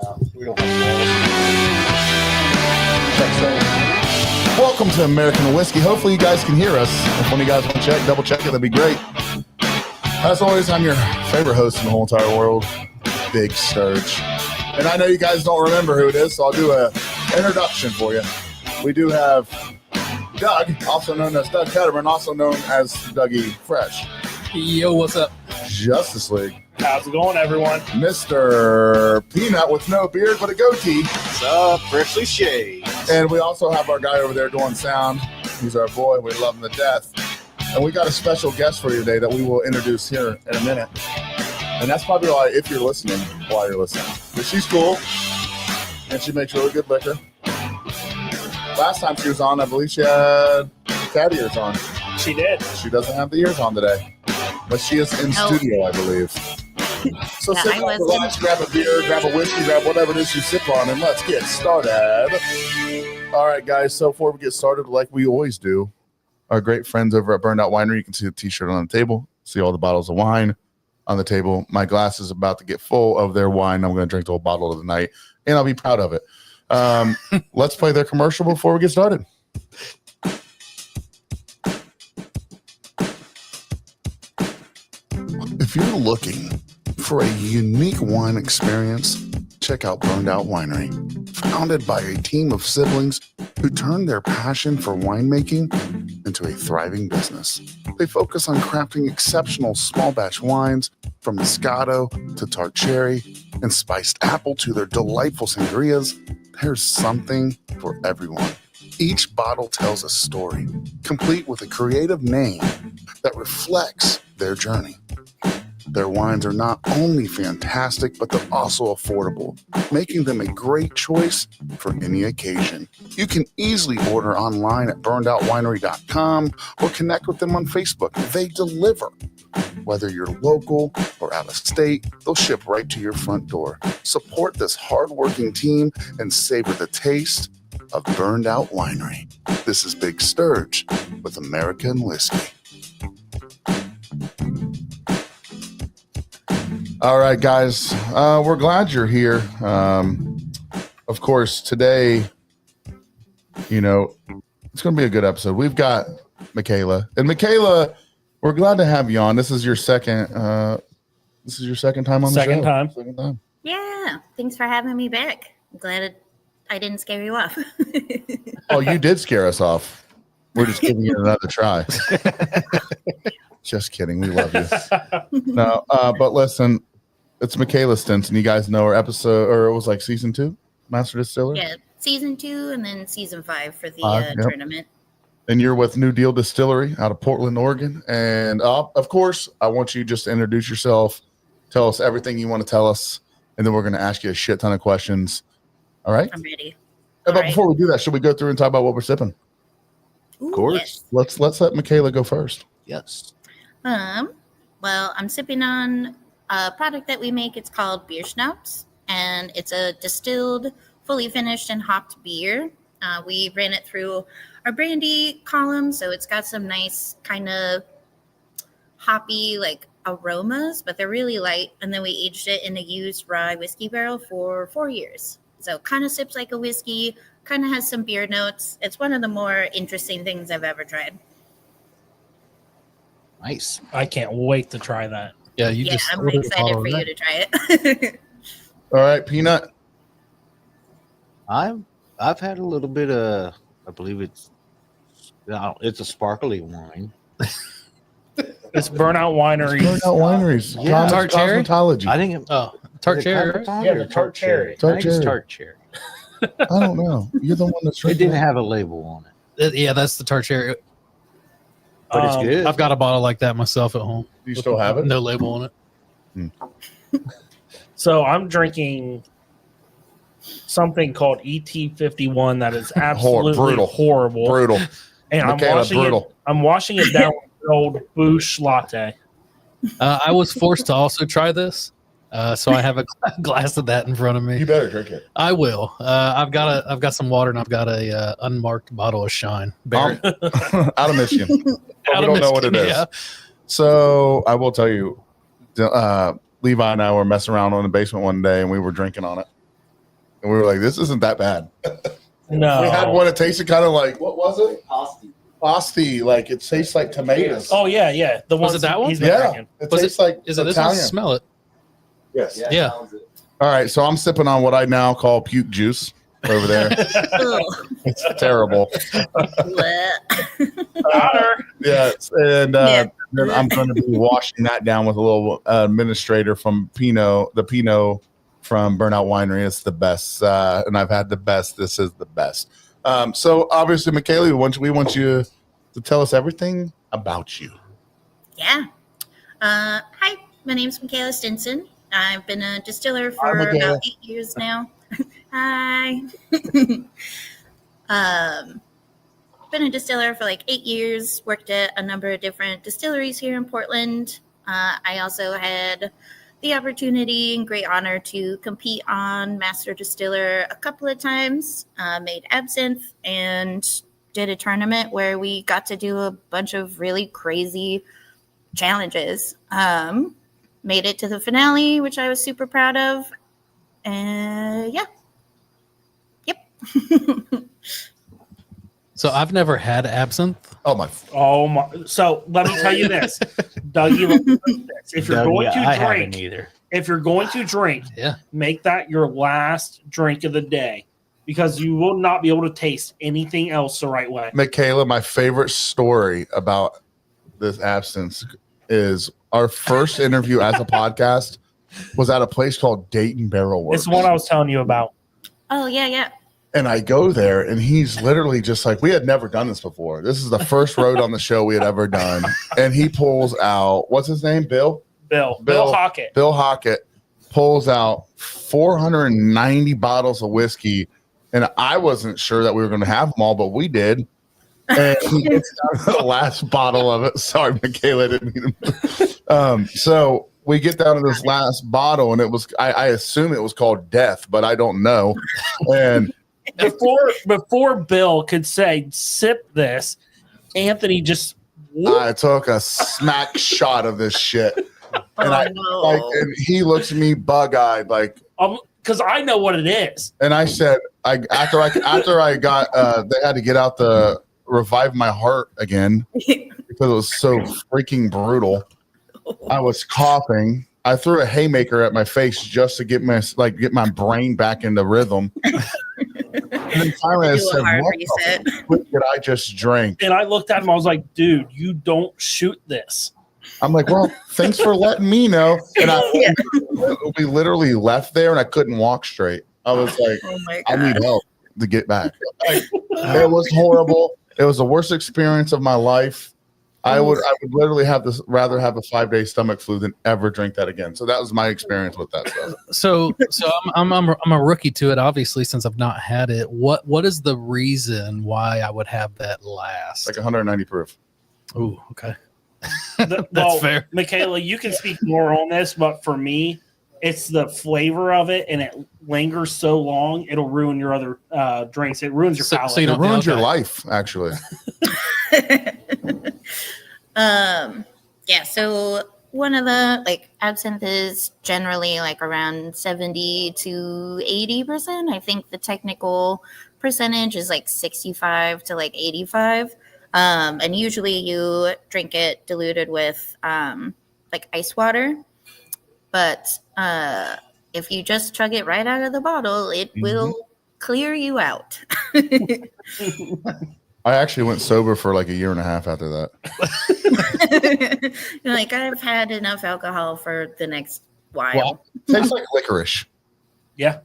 No, we don't have walls. Welcome to American Whiskey. Hopefully you guys can hear us. If one of you guys want to double check it, that'd be great. As always, I'm your favorite host in the whole entire world, Big Sturge. And I know you guys don't remember who it is, so I'll do an introduction for you. We do have Doug, also known as Doug Ketterman, also known as Dougie Fresh. Yo, what's up? Justice League. How's it going, everyone? Mr. Peanut with no beard but a goatee. What's up? Freshly shaved. And we also have our guy over there doing sound. He's our boy. We love him to death. And we got a special guest for you today that we will introduce here in a minute. And that's probably why, if you're listening, while you're listening. But she's cool, and she makes really good liquor. Last time she was on, I believe she had cat ears on. She did. She doesn't have the ears on today, but she is in studio, I believe. So sit down, relax, grab a beer, grab a whiskey, grab whatever it is you sip on, and let's get started. All right, guys, so before we get started, like we always do, our great friends over at Burned Out Winery, you can see the t-shirt on the table, see all the bottles of wine on the table. My glass is about to get full of their wine. I'm going to drink the whole bottle of the night, and I'll be proud of it. Let's play their commercial before we get started. If you're looking for a unique wine experience, check out Burned Out Winery. Founded by a team of siblings who turned their passion for winemaking into a thriving business. They focus on crafting exceptional small batch wines, from Moscato to tart cherry and spiced apple to their delightful sangrias. There's something for everyone. Each bottle tells a story, complete with a creative name that reflects their journey. Their wines are not only fantastic, but they're also affordable, making them a great choice for any occasion. You can easily order online at burnedoutwinery.com or connect with them on Facebook. They deliver. Whether you're local or out of state, they'll ship right to your front door. Support this hardworking team and savor the taste of Burned Out Winery. This is Big Sturge with American Whiskey. All right, guys, we're glad you're here. Of course, today, you know, it's going to be a good episode. We've got Mykala, and Mykala, we're glad to have you on. This is your second. This is your second time on the show. Second time. Yeah, thanks for having me back. I'm glad I didn't scare you off. Oh, you did scare us off. We're just giving you another try. Just kidding. We love you. No, but listen, it's Mykala Stinson. You guys know her episode, or it was like season 2, Master Distiller? Yeah, season 2 and then season 5 for the tournament. And you're with New Deal Distillery out of Portland, Oregon. And of course, I want you just to introduce yourself, tell us everything you want to tell us, and then we're going to ask you a shit ton of questions. All right? I'm ready. But before we do that, should we go through and talk about what we're sipping? Ooh, of course. Yes. Let's let Mykala go first. Yes. Well, I'm sipping on a product that we make. It's called Beer Schnapps, and it's a distilled, fully finished and hopped beer. We ran it through our brandy column, so it's got some nice kind of hoppy like aromas, but they're really light. And then we aged it in a used rye whiskey barrel for 4 years. So kind of sips like a whiskey, kind of has some beer notes. It's one of the more interesting things I've ever tried. Nice. I can't wait to try that. Yeah, I'm excited for you to try it. All right, Peanut. I've had a little bit of, I believe it's a sparkly wine. It's Burnout Winery. Burned Out Wineries. Yeah. Tart cherry? Cosmetology. I think tart cherry, right? Yeah, the tart cherry. Tart I think it's cherry. tart cherry. I don't know. You're the one that's It didn't have a label on it, Yeah, that's the tart cherry. but it's good. I've got a bottle like that myself at home. Do you still have it? No label on it. So I'm drinking something called ET51 that is absolutely brutal. horrible. Brutal. And Mykala, I'm washing it down with the old Boosh latte. I was forced to also try this, so I have a glass of that in front of me. You better drink it. I will. I've got some water and I've got a unmarked bottle of Shine. Out of Michigan. Out We of don't know what it Michigan, is. yeah. So I will tell you, Levi and I were messing around in the basement one day and we were drinking on it. And we were like, this isn't that bad. No. We had one that tasted kind of like, what was it? Pasti. Like it tastes like tomatoes. Oh yeah, yeah. The Was ones it that one? he's been Yeah. drinking. It Was tastes like Is it this one? Italian. Smell it. Yes. Yeah. All right. So I'm sipping on what I now call puke juice over there. Ugh. It's terrible. Otter. Yeah. And Yeah. then I'm going to be washing that down with a little administrator from the Pinot from Burnout Winery. It's the best. And I've had the best. This is the best. So obviously, Mykala, we want you to tell us everything about you. Yeah. Hi, my name's Mykala Stinson. I've been a distiller Hi, for Mykala. about 8 years now. Hi. Been a distiller for like 8 years. Worked at a number of different distilleries here in Portland. I also had the opportunity and great honor to compete on Master Distiller a couple of times. Made absinthe and did a tournament where we got to do a bunch of really crazy challenges. Made it to the finale, which I was super proud of. And yeah. Yep. So I've never had absinthe. Oh my! Oh my! So let me tell you this, Dougie. Let me tell you this. If you're going I to haven't drink, either. if you're going to drink, Yeah. make that your last drink of the day, because you will not be able to taste anything else the right way. Mykala, my favorite story about this absence is our first interview as a podcast was at a place called Dayton Barrel Works. It's the one I was telling you about. Oh, yeah, yeah. And I go there, and he's literally just like, we had never done this before. This is the first road on the show we had ever done. And he pulls out, what's his name? Bill Bill Hockett. Bill Hockett pulls out 490 bottles of whiskey. And I wasn't sure that we were going to have them all, but we did. And he gets down to the last bottle of it. Sorry, Mykala, didn't mean to. So we get down to this last bottle, and it was, I assume it was called Death, but I don't know. And Before Bill could say sip this, Anthony just I took a smack shot of this shit. And and he looks at me bug-eyed, like, because I know what it is. and I said, after I got, they had to get out the Revive My Heart again because it was so freaking brutal. I was coughing. I threw a haymaker at my face just to get my brain back into rhythm. And then finally I said, what did I just drink? And I looked at him. I was like, dude, you don't shoot this. I'm like, well, thanks for letting me know. And we literally left there, and I couldn't walk straight. I was like, Oh my I God. need help to get back. It was horrible. It was the worst experience of my life. I would literally rather have a 5-day stomach flu than ever drink that again. So that was my experience with that stuff. So I'm a rookie to it, obviously, since I've not had it. What is the reason why I would have that last? Like 190 proof. Oh, okay. That's fair. Mykala, you can speak more on this, but for me, it's the flavor of it, and it lingers so long, it'll ruin your other drinks. It ruins your palate. So you It don't ruins your okay. life, actually. Yeah, so one of the absinthe is generally around 70 to 80%. I think the technical percentage is 65 to 85. And usually you drink it diluted with ice water. But if you just chug it right out of the bottle, it will clear you out. I actually went sober for a year and a half after that. I've had enough alcohol for the next while. Well, tastes like licorice. Yeah.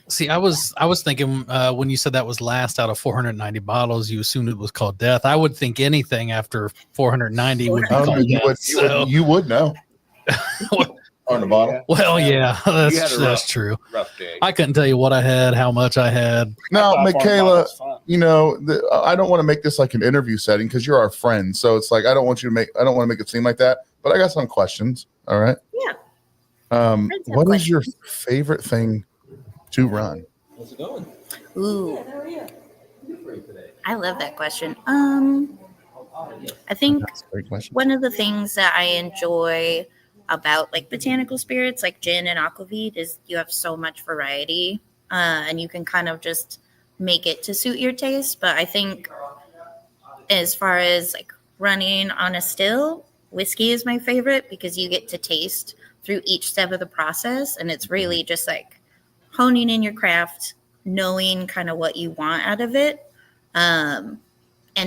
See, I was thinking when you said that was last out of 490 bottles, you assumed it was called Death. I would think anything after 490 would be called Death. You would know. On the bottle. Well, yeah, that's true. Rough day. I couldn't tell you what I had, how much I had. Now, I thought Mykala, fun. I don't want to make this like an interview setting because you're our friend. So it's I don't want to make it seem like that. But I got some questions. All right. Yeah. What is your favorite thing to run? How's it going? Ooh, How are you? Good for you today. I love that question. I think That's a great question. one of the things that I enjoy about botanical spirits like gin and aquavit is you have so much variety. and you can kind of just make it to suit your taste. But I think as far as like running on a still, whiskey is my favorite because you get to taste through each step of the process, and it's really just like honing in your craft, knowing kind of what you want out of it, and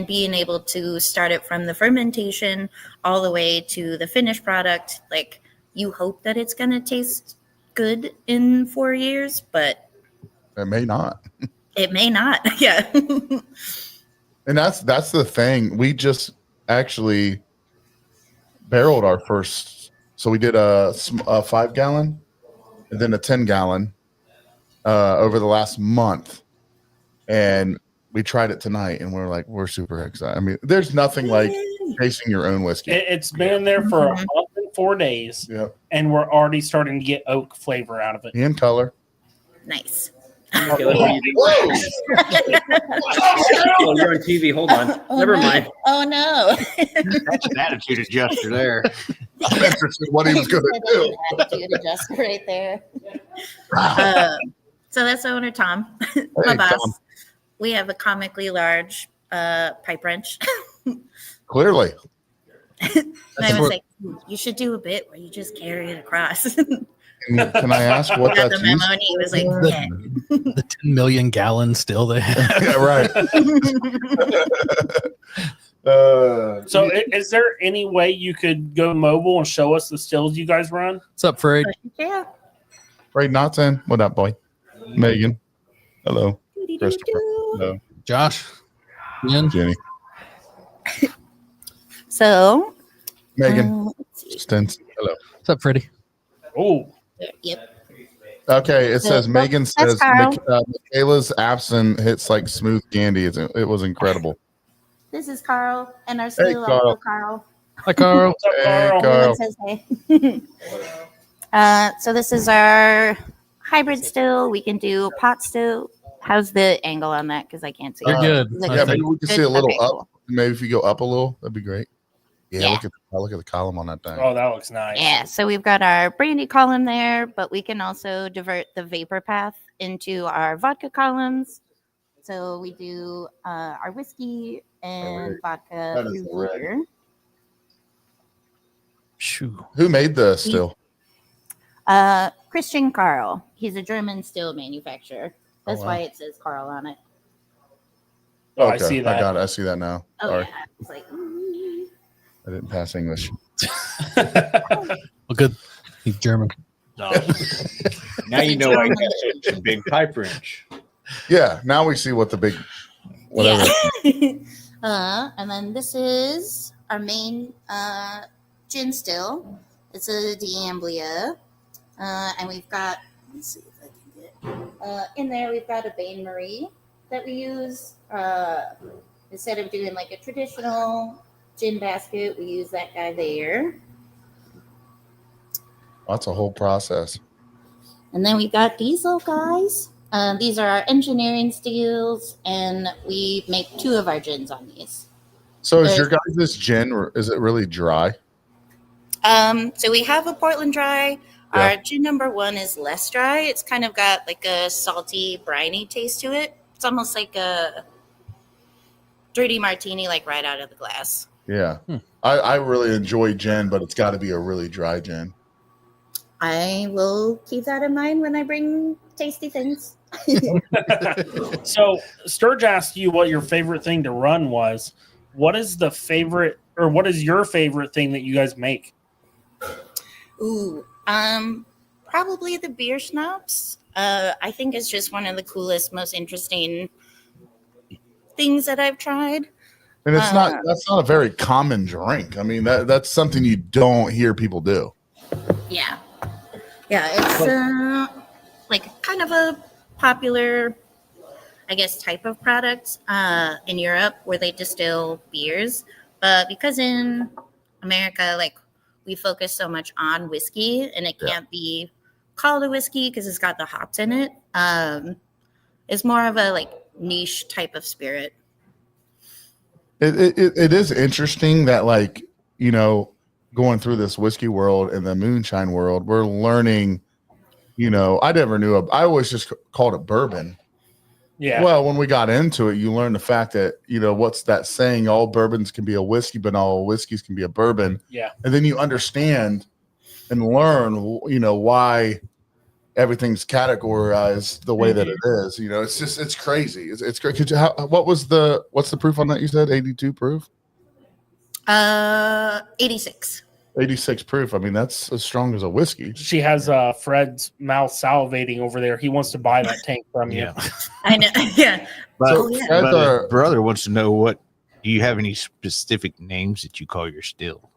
being able to start it from the fermentation all the way to the finished product. Like, you hope that it's going to taste good in 4 years, but it may not. It may not. Yeah. And that's the thing. We just actually barreled our first. So we did a 5 gallon and then a 10 gallon over the last month. And we tried it tonight and we're super excited. I mean, there's nothing like tasting your own whiskey. It's been there for a month and 4 days. Yep. And we're already starting to get oak flavor out of it. And color. Nice. Okay, what are you doing? Oh, you're on TV. Hold on. Never mind. Oh, no. That's an attitude adjuster there. I'm interested in what he was going to do. Attitude adjuster right there. So that's owner Tom, my Hey, boss. Tom. We have a comically large pipe wrench. Clearly. And I was what- like, you should do a bit where you just carry it across. Can I ask what Got that's the used memo, and he was like, The- yeah. The 10 million gallons still there. Yeah, right. So is there any way you could go mobile and show us the stills you guys run? What's up, Fred? Yeah. Ray Knotson. What up, boy? Megan. Hello. Christopher. Hello. Josh? Ian? Jenny. So, Megan. let's see. Stinson. Hello. What's up, Freddie? Oh, Yep. Okay, it says Megan That's says Carl. Mykala's absinthe hits like smooth candy. It was incredible. This is Carl, and our still Carl. also Carl. Hi, Carl. what's up, Hey, Carl? Carl. Everyone says hey. So this is our hybrid still. We can do pot still. How's the angle on that? Because I can't see. You're it. good. Is it I Yeah, think- maybe we can see a Good? little Okay, up. cool. Maybe if you go up a little, that'd be great. Yeah, Yeah. Look at the column on that thing. Oh, that looks nice. Yeah, so we've got our brandy column there, but we can also divert the vapor path into our vodka columns. So we do our whiskey and vodka That is through red. here. Shoo. Who made the still? Christian Carl. He's a German still manufacturer. That's wow. why it says Carl on it. Oh, I see that. I got it. I see that now. Oh, Sorry, yeah. It's like, I didn't pass English. Well, good. He's German. No. Now you know I guess it's a big pipe wrench. Yeah, now we see what the big whatever. Yeah. And then this is our main gin still. It's a D'Amblia. And we've got, let's see if I can get in there, we've got a Bain Marie that we use. Instead of doing like a traditional gin basket, we use that guy there. That's a whole process. And then we've got these little guys. These are our engineering steels, and we make 2 of our gins on these. So is your guys' gin, or is it really dry? So we have a Portland dry. Yeah. Our gin number 1 is less dry. It's kind of got like a salty, briny taste to it. It's almost like a dirty martini, like right out of the glass. Yeah. I really enjoy gin, but it's got to be a really dry gin. I will keep that in mind when I bring tasty things. So Sturge asked you what your favorite thing to run was. What is the favorite, or what is your favorite thing that you guys make? Ooh, probably the beer schnapps. I think it's just one of the coolest, most interesting things that I've tried. And it's that's not a very common drink. I mean, that's something you don't hear people do. Yeah. Yeah, it's like kind of a popular, I guess, type of product in Europe where they distill beers. But because in America, like, we focus so much on whiskey and it can't be called a whiskey because it's got the hops in it. It's more of a like niche type of spirit. It is interesting that, like, you know, going through this whiskey world and the moonshine world, we're learning I never knew. I always just called it bourbon. Yeah. Well, when we got into it, you learn the fact that, what's that saying? All bourbons can be a whiskey, but all whiskeys can be a bourbon. Yeah. And then you understand and learn, why everything's categorized the way that it is. It's crazy. It's great. What's the proof on that? You said 82 proof? 86. 86 proof. I mean, that's as strong as a whiskey. She has Fred's mouth salivating over there. He wants to buy that tank from you. I know. Yeah. So But his brother wants to know do you have any specific names that you call your still?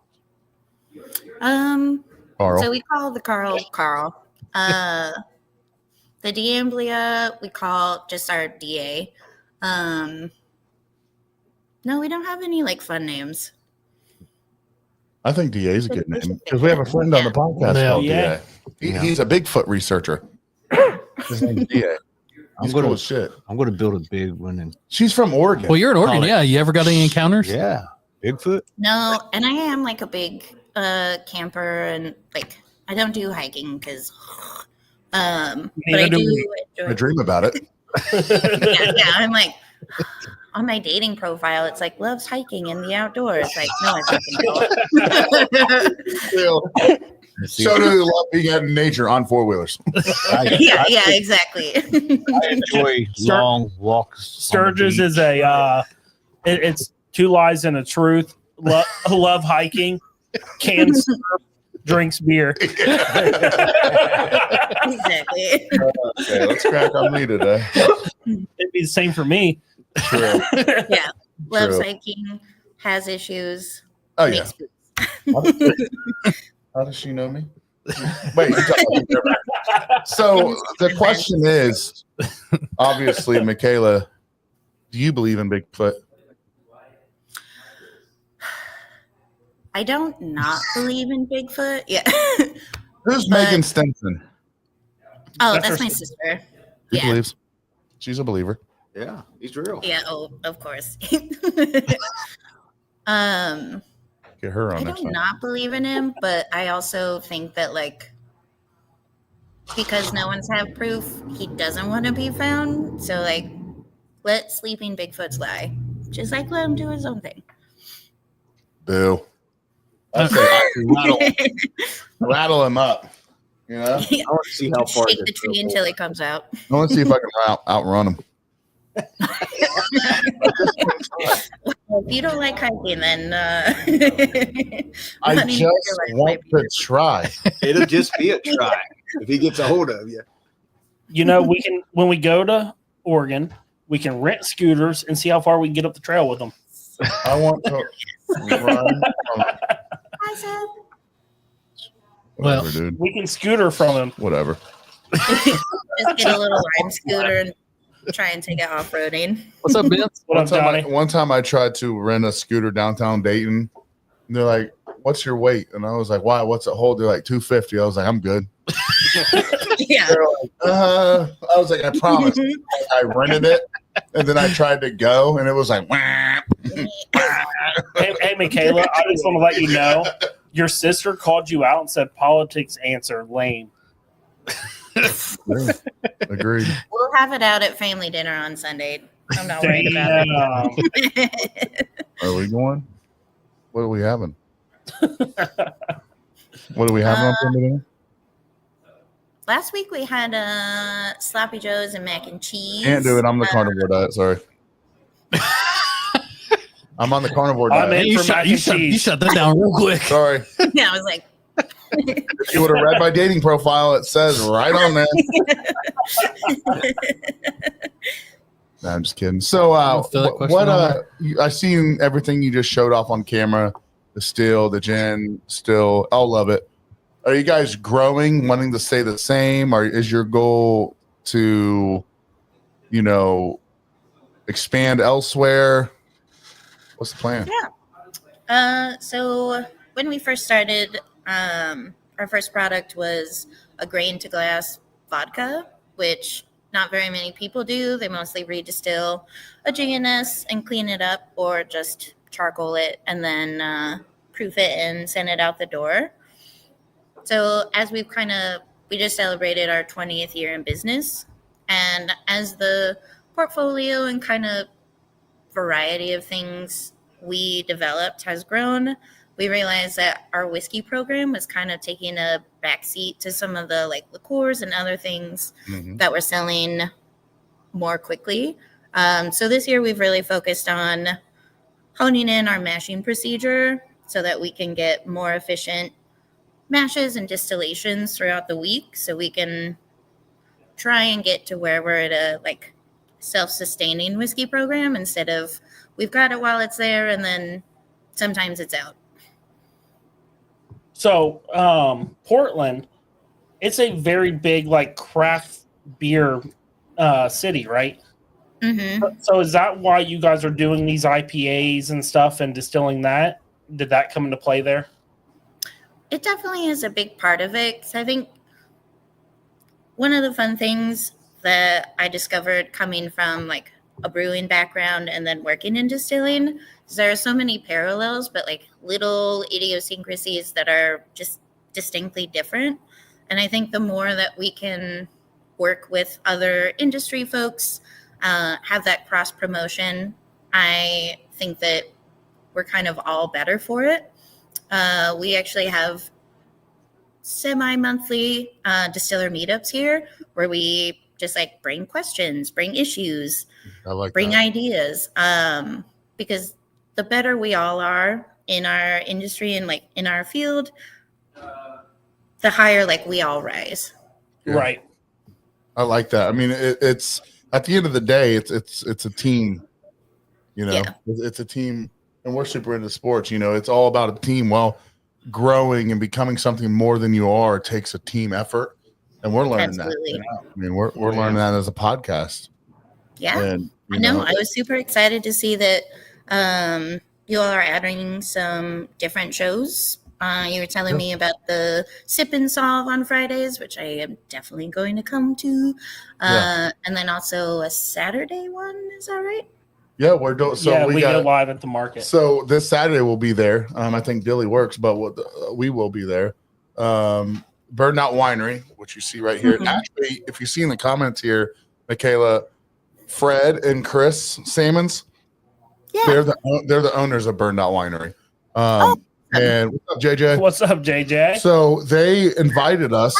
Carl. So we call the Carl. The D'Amblia, we call just our DA. No, we don't have any fun names. I think DA is a good name because we have a friend on the podcast called DA. He's a Bigfoot researcher. His name's DA. He's cool as shit. I'm going to build a big one. And she's from Oregon. Well, you're in Oregon, yeah. You ever got any encounters? Yeah, Bigfoot. No, and I am a big camper, and I don't do hiking because, but I do enjoy. I dream about it. Yeah, I'm on my dating profile, it's loves hiking in the outdoors. No, I fucking don't. So do you love being out in nature on four-wheelers? Yeah, exactly. I enjoy long walks. Sturgis is it's 2 lies and a truth. Love hiking, cans, drinks beer. Exactly. Okay, let's crack on me today. It'd be the same for me. True. Yeah. Loves hiking, has issues. Oh, yeah. How does she know me? Wait. So the question is, obviously, Mykala, do you believe in Bigfoot? I don't not believe in Bigfoot. Yeah. Who's Megan Stinson? Oh, that's my sister. She believes. She's a believer. Yeah, he's real. Yeah. Oh, of course. Get her on. I don't not believe in him, but I also think that because no one's have proof, he doesn't want to be found. So let sleeping Bigfoots lie. Just let him do his own thing. Boo. I say rattle him up. I want to see how far. Shake the tree until he comes out. I want to see if I can outrun him. Well, if you don't like hiking, then I just want to try. It'll just be a try if he gets a hold of you. We can when we go to Oregon, we can rent scooters and see how far we can get up the trail with them. I want to run. Hi, Seb. Whatever, dude. We can scooter from him. Whatever. Just get a little lime scooter and try and take it off-roading. What's up, Vince? One time I tried to rent a scooter downtown Dayton. And they're like, "What's your weight?" And I was like, "Why? What's it hold?" They're like, 250. I was like, "I'm good." Yeah. They're like, I was like, "I promise." I rented it, and then I tried to go, and it was like, Hey, Mykala, I just want to let you know, your sister called you out and said politics answer lame. Yeah, agreed. We'll have it out at family dinner on Sunday. I'm not worried about it. Are we going? What are we having? What do we have on family dinner? Last week we had sloppy joes and mac and cheese. Can't do it. I'm the carnivore diet. Sorry. I'm on the carnivore diet. You shut that down real quick. Sorry. Yeah, I was like, if you would have read my dating profile, it says right on there. No, I'm just kidding. So, I seen everything you just showed off on camera, the still, the gin, still, I'll love it. Are you guys growing, wanting to stay the same, or is your goal to, expand elsewhere? What's the plan? Yeah. So when we first started, our first product was a grain to glass vodka, which not very many people do. They mostly redistill a GNS and clean it up, or just charcoal it and then proof it and send it out the door. So as we've kind of we just celebrated our 20th year in business. And as the portfolio and kind of variety of things we developed has grown, we realized that our whiskey program was kind of taking a backseat to some of the like liqueurs and other things that were selling more quickly. So this year we've really focused on honing in our mashing procedure so that we can get more efficient mashes and distillations throughout the week, so we can try and get to where we're at a like self-sustaining whiskey program instead of we've got it while it's there and then sometimes it's out. So Portland, it's a very big like craft beer city, right? So is that why you guys are doing these IPAs and stuff and distilling that? Did that come into play there? It definitely is a big part of it, because I think one of the fun things that I discovered coming from like a brewing background and then working in distilling is there are so many parallels, but like little idiosyncrasies that are just distinctly different. And I think the more that we can work with other industry folks, have that cross promotion, I think that we're kind of all better for it. We actually have semi-monthly distiller meetups here where we just like bring questions, bring issues, bring ideas, because the better we all are in our industry and like in our field, the higher like we all rise. Yeah. Right. I like that. I mean, it's at the end of the day, it's a team. You know, it's a team, and we're super into sports. You know, it's all about a team. Well, growing and becoming something more than you are takes a team effort, and we're learning that. I mean, we're learning that as a podcast. Yeah, and, I know. I was super excited to see that you all are adding some different shows. You were telling me about the Sip and Solve on Fridays, which I am definitely going to come to. And then also a Saturday one. Is that right? Yeah, we're doing. So we go live at the market. So this Saturday we'll be there. I think Billy works, but we will be there. Burnout Winery, which you see right here. Actually, if you see in the comments here, Mykala, Fred and Chris Salmons, they're the owners of Burnout Winery. And what's up, JJ? What's up, JJ? So they invited us.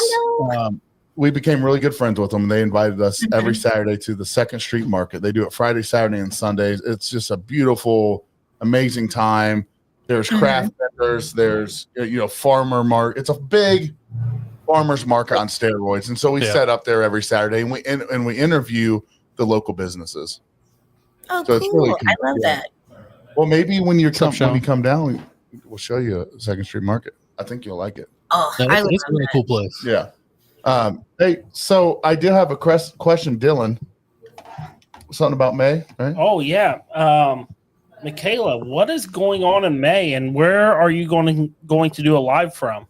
We became really good friends with them. They invited us every Saturday to the 2nd Street Market. They do it Friday, Saturday, and Sundays. It's just a beautiful, amazing time. There's craft vendors. There's farmer market. It's a big farmers market on steroids. And so we set up there every Saturday, and we interview the local businesses. Oh, so cool! It's really cool. I love that. Well, maybe when you come down, we'll show you a 2nd Street Market. I think you'll like it. Oh, it's a really cool place. Yeah. Hey, so I did have a question, Dylan. Something about May, right? Oh yeah. Mykala, what is going on in May, and where are you going to do a live from?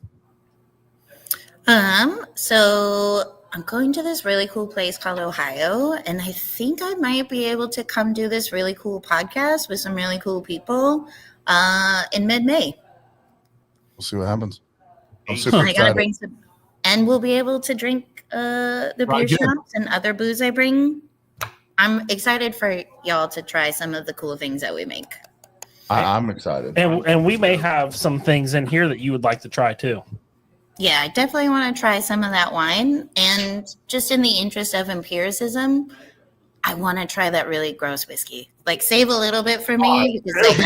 So I'm going to this really cool place called Ohio, and I think I might be able to come do this really cool podcast with some really cool people in mid-May. We'll see what happens. I'm super excited. I gotta bring some, and we'll be able to drink the beer schnapps and other booze I bring. I'm excited for y'all to try some of the cool things that we make. I'm excited. And we may have some things in here that you would like to try too. Yeah, I definitely want to try some of that wine. And just in the interest of empiricism, I want to try that really gross whiskey. Like, save a little bit for me. Because,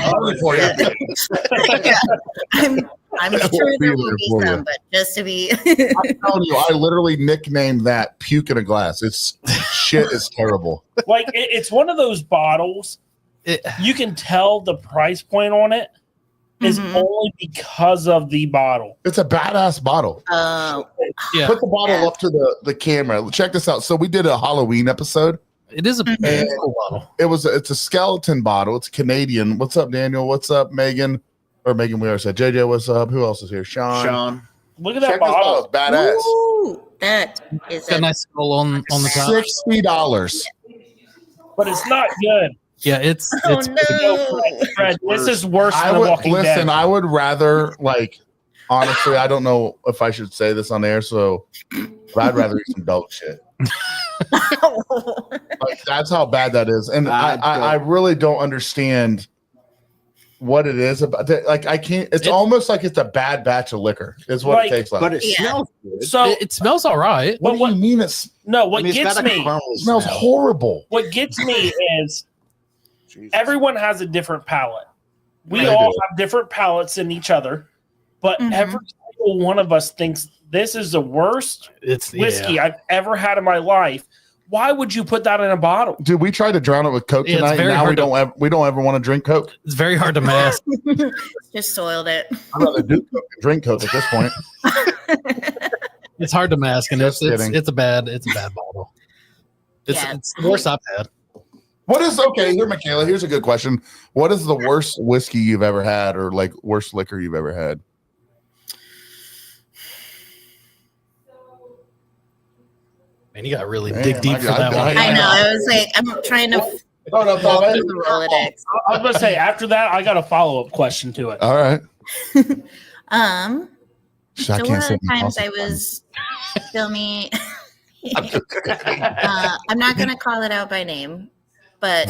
I'm sure there will be some, but just to be... I'm telling you, I literally nicknamed that puke in a glass. It's shit is terrible. Like, it's one of those bottles, you can tell the price point on it is only because of the bottle. It's a badass bottle. Put the bottle up to the camera. Check this out. So we did a Halloween episode. It is a cool bottle. It's a skeleton bottle. It's Canadian. What's up, Daniel? What's up, Megan? Or Megan, we already said. JJ, what's up? Who else is here? Sean. Look at that bottle. It's badass. Ooh, that is a nice skull on the top. $60. But it's not good. Yeah, it's no. Fred, this is worse than The Walking Dead. I would rather honestly, I don't know if I should say this on air, so but I'd rather eat some dog shit. Like, that's how bad that is. And I really don't understand what it is about that. Like, I can't, it's almost like it's a bad batch of liquor is what it tastes like. But it smells good. So it smells all right. What do you mean it gets me smells horrible? What gets me is everyone has a different palate. We They all do. have different palates in each other, but every single one of us thinks this is the worst whiskey I've ever had in my life. Why would you put that in a bottle? Dude, we tried to drown it with Coke Yeah, it's tonight. very And now hard we don't ever want to drink Coke. It's very hard to mask. Just soiled it. I'd rather do Coke than drink Coke at this point. It's hard to mask, and Just it's kidding. a bad bottle. It's the worst I've had. What is okay? Here, Mykala. Here's a good question. What is the worst whiskey you've ever had, or like worst liquor you've ever had? Man, you got to really dig deep for that one. I know. I was like, I'm trying to roll the Rolodex. I was going to say, after that, I got a follow-up question to it. All right. So one of the times I was filming, I'm not going to call it out by name, but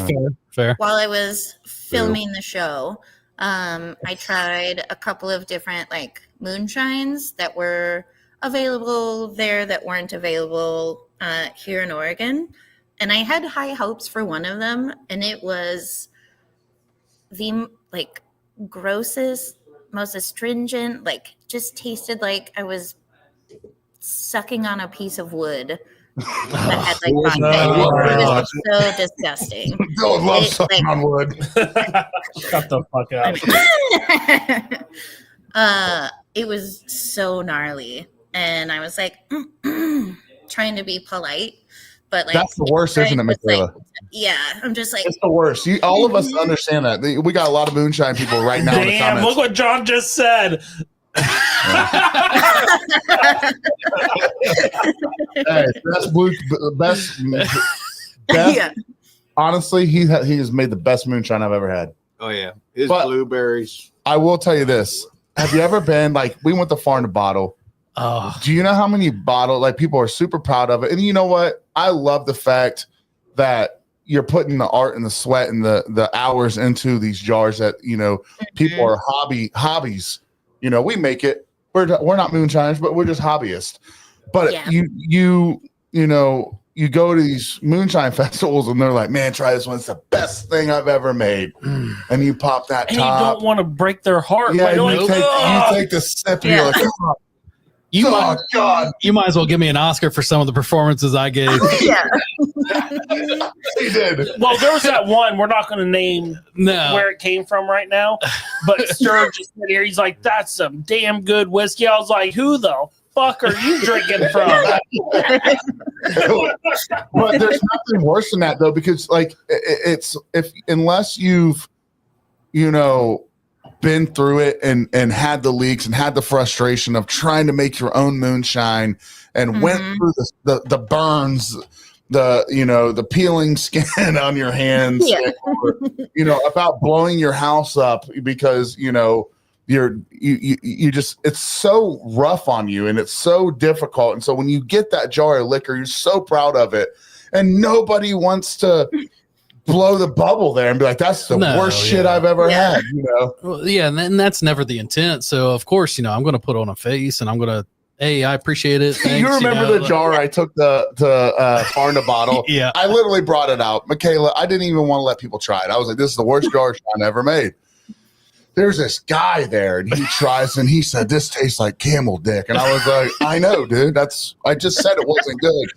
Fair. while I was filming the show, I tried a couple of different like moonshines that were available there that weren't available here in Oregon. And I had high hopes for one of them, and it was the like grossest, most astringent, like just tasted like I was sucking on a piece of wood that had like vodka. It was so disgusting. I would love sucking on wood. Shut the fuck up. It was so gnarly, and I was like trying to be polite, but like That's the worst, isn't it, Mykala? Yeah, I'm just like It's the worst. All of us understand that. We got a lot of moonshine people right now in the Damn, comments. look what John just said. Hey, best. yeah. Honestly, he has made the best moonshine I've ever had. Oh yeah, his But- blueberries. I will tell you this. Have you ever been like, we went to Farm to Bottle? Oh, Do you know how many bottle, like people are super proud of it? And you know what? I love the fact that you're putting the art and the sweat and the hours into these jars that, you know, people are hobbies. You know, we make it. We're not moonshiners, but we're just hobbyists. But Yeah. you know, you go to these moonshine festivals and they're like, man, try this one. It's the best thing I've ever made. And you pop that And you top. don't want to break their heart. Yeah, but you're you like, take "Ugh." the sip and Yeah. you're like, oh, God. you might as well give me an Oscar for some of the performances I gave. Yeah. He did. Well, there was that one. We're not going to name No. where it came from right now. But Sturge just said here, he's like, that's some damn good whiskey. I was like, who the fuck are you drinking from? But there's nothing worse than that though, because like it's unless you've, you know, been through it and had the leaks and had the frustration of trying to make your own moonshine and went through the burns, the peeling skin on your hands, Yeah. or, you know, about blowing your house up because, you know, you just, it's so rough on you and it's so difficult. And so when you get that jar of liquor, you're so proud of it and nobody wants to blow the bubble there and be like, that's the worst shit I've ever had, you know? Well, yeah, and that's never the intent. So of course, you know, I'm going to put on a face and I'm going to, hey, I appreciate it. Thanks, You remember the jar I took the Farm to Bottle? Yeah. I literally brought it out. Mykala, I didn't even want to let people try it. I was like, this is the worst jar Sean ever made. There's this guy there and he tries and he said, this tastes like camel dick. And I was like, I know, dude. I just said it wasn't good.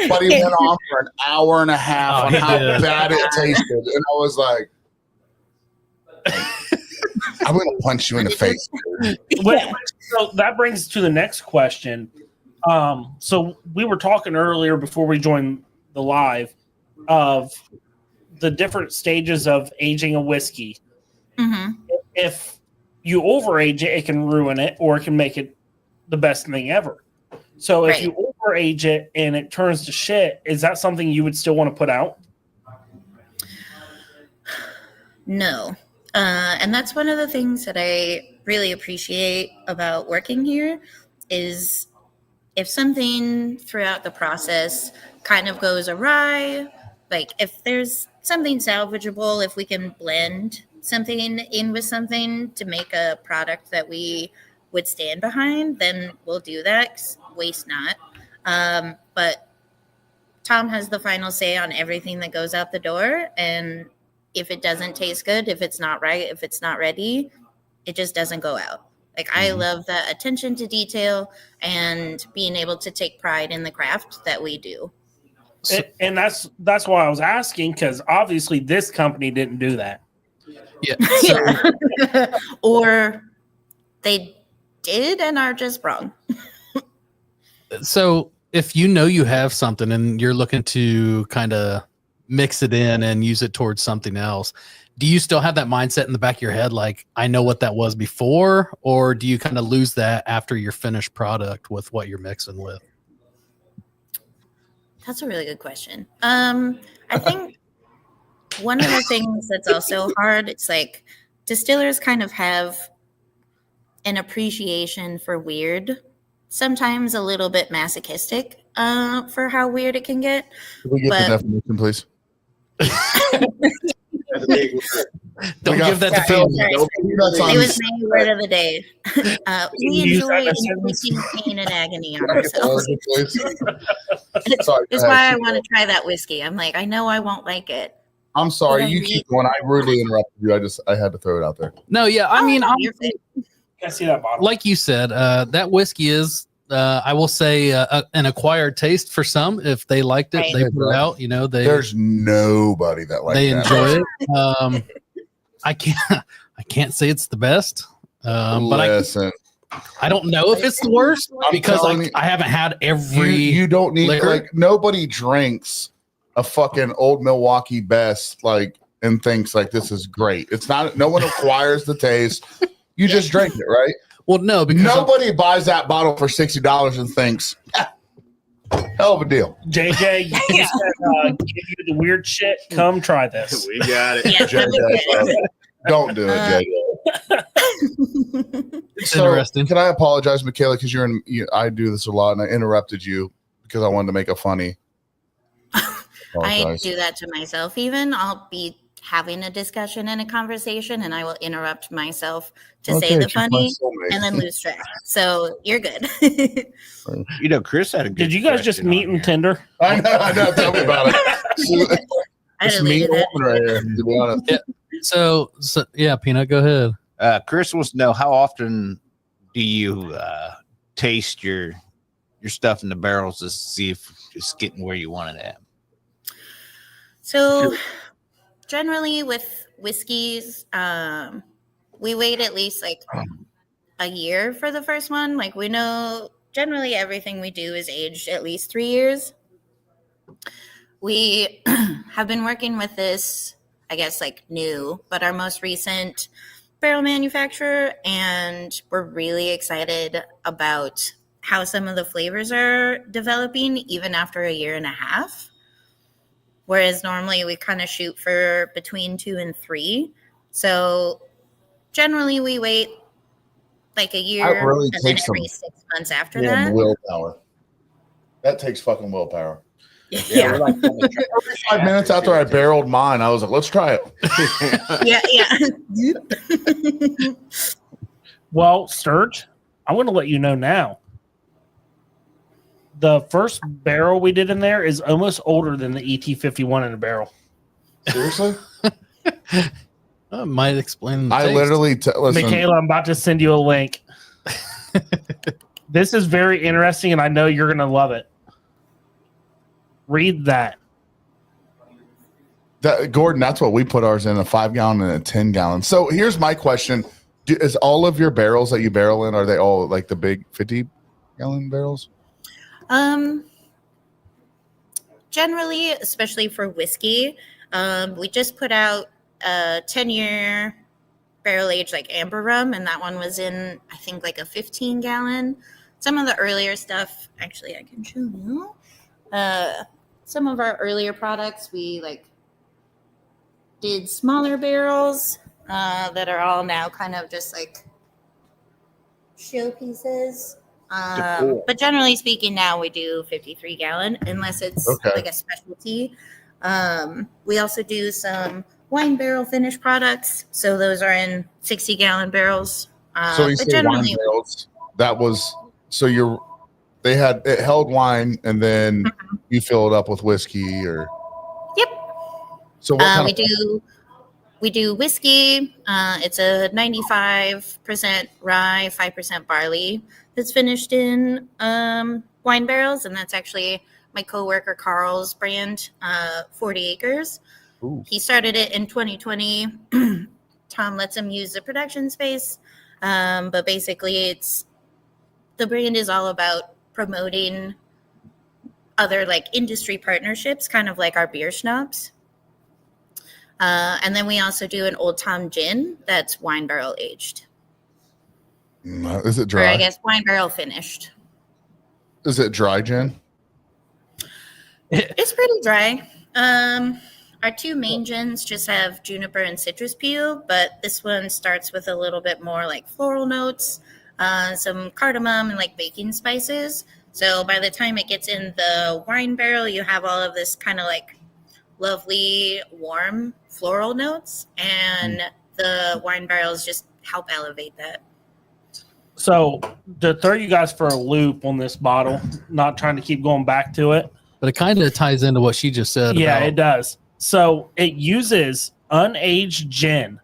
But he went on for an hour and a half on how bad it tasted. And I was like, I'm going to punch you in the face. So that brings us to the next question. So we were talking earlier before we joined the live of the different stages of aging a whiskey. Mm-hmm. If you overage it, it can ruin it or it can make it the best thing ever. So if Right. you overage it and it turns to shit, is that something you would still want to put out? No. And that's one of the things that I really appreciate about working here is if something throughout the process kind of goes awry, like if there's something salvageable, if we can blend something in with something to make a product that we would stand behind, then we'll do that. Waste not. But Tom has the final say on everything that goes out the door. And if it doesn't taste good, if it's not right, if it's not ready, it just doesn't go out. Like, I love that attention to detail and being able to take pride in the craft that we do. And that's why I was asking, because obviously this company didn't do that. Yeah. Yeah. Or they did and are just wrong. So if you know you have something and you're looking to kind of mix it in and use it towards something else, do you still have that mindset in the back of your head, like, I know what that was before, or do you kind of lose that after your finished product with what you're mixing with? That's a really good question. I think one of the things that's also hard, it's like distillers kind of have an appreciation for weird, sometimes a little bit masochistic for how weird it can get. Can we get the definition, please? Don't give that to Phil. It was my word of the day. We enjoy inflicting pain and agony on ourselves. It's why I want to try that whiskey. I'm like, I know I won't like it. I'm sorry, you keep going. I rudely interrupted you. I had to throw it out there. No, yeah, I mean, I see that bottle. like you said, that whiskey is, I will say, an acquired taste for some. If they liked it, Right. they put it out. You know, There's nobody that likes they that. enjoy it. I can't say it's the best, but Listen, I don't know if it's the worst because telling you, I haven't had every. you don't need liquor. like nobody drinks a fucking Old Milwaukee Best like and thinks like this is great. It's not. No one acquires the taste. You just drink it, right? Well, no, because Nobody buys that bottle for $60 and thinks, hell of a deal. JJ, you said, give you the weird shit. Come try this. We got it. Yeah, JJ, don't do it, JJ. it's interesting. Can I apologize, Mykala, because I do this a lot, and I interrupted you because I wanted to make a funny. I do that to myself even. I'll be having a discussion and a conversation, and I will interrupt myself to say the funny and then lose track. So you're good. You know, Chris had a good. Did you guys just question meet on in Tinder? I know. Tell me about it. I It's me deleted it. right here, to be honest. So yeah, Peanut, go ahead. Chris wants to know, how often do you taste your stuff in the barrels to see if it's getting where you want it at? So generally with whiskeys, we wait at least like a year for the first one. Like, we know generally everything we do is aged at least 3 years. We have been working with this, I guess, like new, but our most recent barrel manufacturer, and we're really excited about how some of the flavors are developing even after a year and a half. Whereas normally we kind of shoot for between 2 and 3. So generally we wait like a year That really and then takes every some 6 months after Yeah, that. willpower. That takes fucking willpower. Yeah. we're like 5 minutes after I barreled mine, I was like, let's try it. Yeah. Well, Sturge, I'm going to let you know now. The first barrel we did in there is almost older than the ET51 in a barrel. Seriously? That might explain. The I taste. literally listen. Mykala, I'm about to send you a link. This is very interesting, and I know you're going to love it. Read that. Gordon, that's what we put ours in, a 5-gallon and a 10-gallon. So here's my question. Is all of your barrels that you barrel in, are they all like the big 50-gallon barrels? Generally, especially for whiskey, we just put out a 10-year barrel aged like amber rum, and that one was in, I think, like a 15-gallon. Some of the earlier stuff, actually, I can show you. Some of our earlier products, we like did smaller barrels that are all now kind of just like showpieces. But generally speaking, now we do 53 gallon, unless it's like a specialty. We also do some wine barrel finished products. So those are in 60 gallon barrels. So you say wine barrels. That was it held wine, and then you fill it up with whiskey, or Yep. So what we do whiskey. It's a 95% rye, 5% barley that's finished in wine barrels, and that's actually my coworker Carl's brand, 40 Acres. Ooh. He started it in 2020. Tom lets him use the production space, but basically, the brand is all about promoting other like industry partnerships, kind of like our beer schnapps. And then we also do an Old Tom gin that's wine barrel aged. Is it dry? Or I guess wine barrel finished. Is it dry gin? It's pretty dry. Our two main gins just have juniper and citrus peel, but this one starts with a little bit more like floral notes, some cardamom and like baking spices. So by the time it gets in the wine barrel, you have all of this kind of like lovely, warm floral notes, and the wine barrels just help elevate that. So to throw you guys for a loop on this bottle, not trying to keep going back to it, but it kind of ties into what she just said. Yeah, it does. So it uses unaged gin.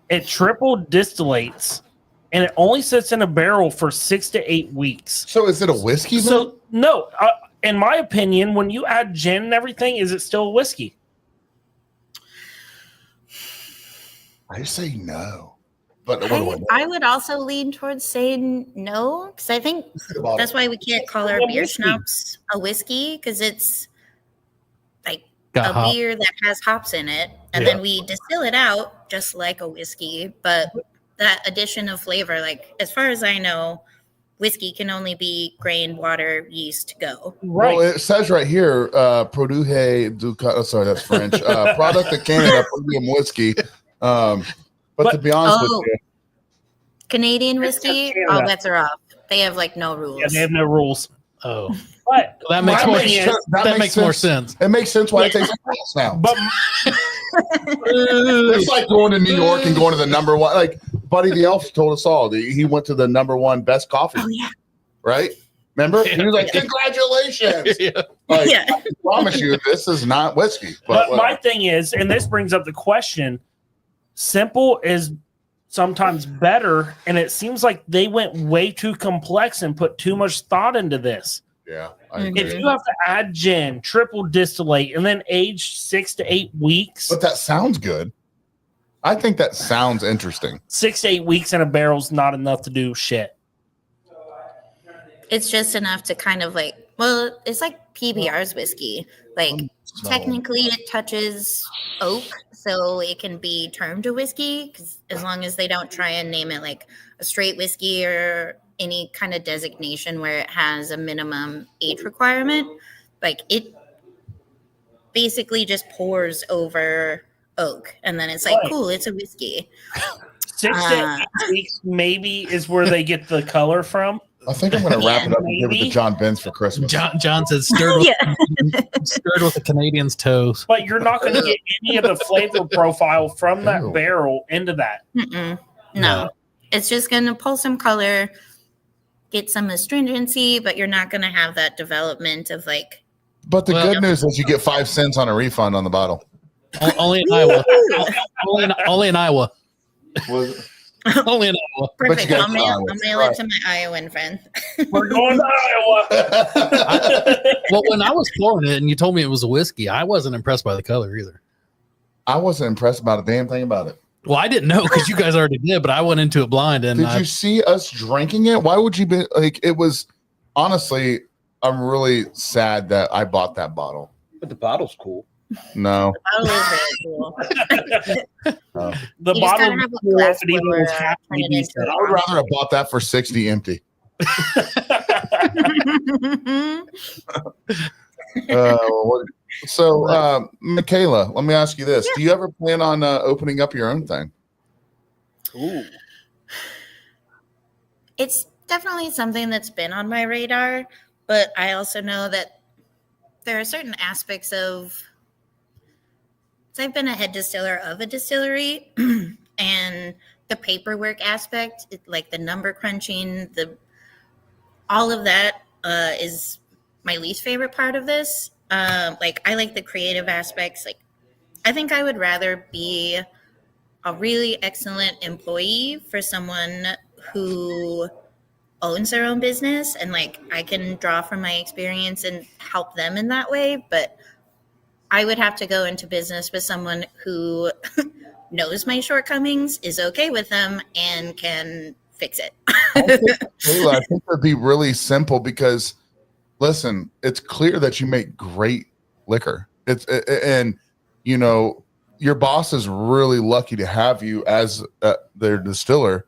It triple distillates, and it only sits in a barrel for 6 to 8 weeks. So is it a whiskey then? So no, in my opinion, when you add gin and everything, is it still whiskey? I say no. But I would also lean towards saying no, because I think that's why we can't call our beer schnapps a whiskey, because it's like a beer that has hops in it, and then we distill it out just like a whiskey. But that addition of flavor, like as far as I know, whiskey can only be grain, water, yeast, go. Right. Well, it says right here, Produce du sorry, that's French. Product of Canada, premium whiskey. But to be honest with you, Canadian whiskey, all bets are off. They have like no rules. Yeah, they have no rules. Oh, but that makes more sense. It makes sense why it tastes like this now. But it's like going to New York and going to the number one. Like Buddy the Elf told us all. He went to the number one best coffee. Oh yeah. Right? Remember? He was like, "Congratulations!" Like, I promise you, this is not whiskey. But my thing is, and this brings up the question: simple is sometimes better, and it seems like they went way too complex and put too much thought into this. Yeah, if you have to add gin, triple distillate, and then age 6 to 8 weeks, but that sounds good. I think that sounds interesting. 6 to 8 weeks in a barrel is not enough to do shit. It's just enough to kind of like, well, it's like PBR's whiskey. Like technically it touches oak, so it can be termed a whiskey, because as long as they don't try and name it like a straight whiskey or any kind of designation where it has a minimum age requirement, like it basically just pours over oak, and then it's like, cool, it's a whiskey. 6 to 8 weeks maybe is where they get the color from. I think I'm going to wrap it up and give it to John Benz for Christmas. John says stirred with the Canadian's toes. But you're not going to get any of the flavor profile from that barrel into that. No. It's just going to pull some color, get some astringency, but you're not going to have that development of like. But the good news is you get 5 cents on a refund on the bottle. Only in Iowa. only in Iowa. Only in Iowa. Perfect. I'll mail it to my Iowan friend. We're going to Iowa. Well, when I was pouring it and you told me it was a whiskey, I wasn't impressed by the color either. I wasn't impressed about a damn thing about it. Well, I didn't know because you guys already did, but I went into it blind. And did you see us drinking it? Why would you be like? It was honestly, I'm really sad that I bought that bottle. But the bottle's cool. No. The bottle is very cool. The You just bottle gotta have a glass even blower, was half turn it into I would rather have bought that for 60 empty. Mykala, let me ask you this. Do you ever plan on opening up your own thing? Ooh. It's definitely something that's been on my radar, but I also know that there are certain aspects of. So I've been a head distiller of a distillery, and the paperwork aspect, like the number crunching, all of that is my least favorite part of this. Like I like the creative aspects. Like I think I would rather be a really excellent employee for someone who owns their own business, and like I can draw from my experience and help them in that way. But I would have to go into business with someone who knows my shortcomings, is okay with them, and can fix it. Kayla, I think it'd be really simple because, listen, it's clear that you make great liquor. And you know your boss is really lucky to have you as their distiller.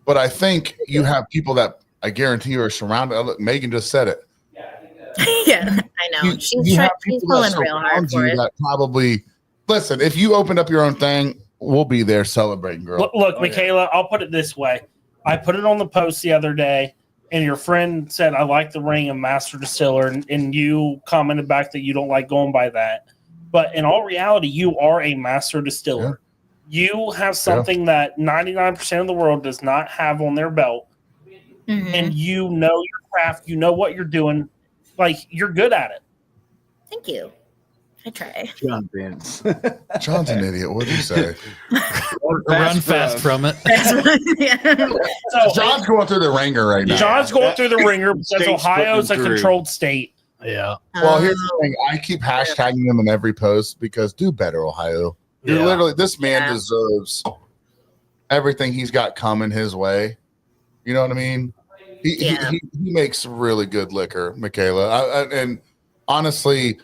But I think you have people that I guarantee you are surrounded. Look, Megan just said it. Yeah, I know. She's pulling real hard for it. That probably listen. If you opened up your own thing, we'll be there celebrating, girl. Look, Mykala, I'll put it this way. I put it on the post the other day, and your friend said, I like the ring of Master Distiller, and you commented back that you don't like going by that. But in all reality, you are a Master Distiller. Yeah. You have something that 99% of the world does not have on their belt, and you know your craft, you know what you're doing. Like, you're good at it. Thank you. I try. John Vince. John's an idiot. What did you say? Run fast from it. So, John's going through the ringer right now. John's going through the ringer because Ohio's a controlled state. Yeah. Well, here's the thing. I keep hashtagging him in every post because do better, Ohio. You're literally, this man deserves everything he's got coming his way. You know what I mean? He makes really good liquor, Mykala. And honestly,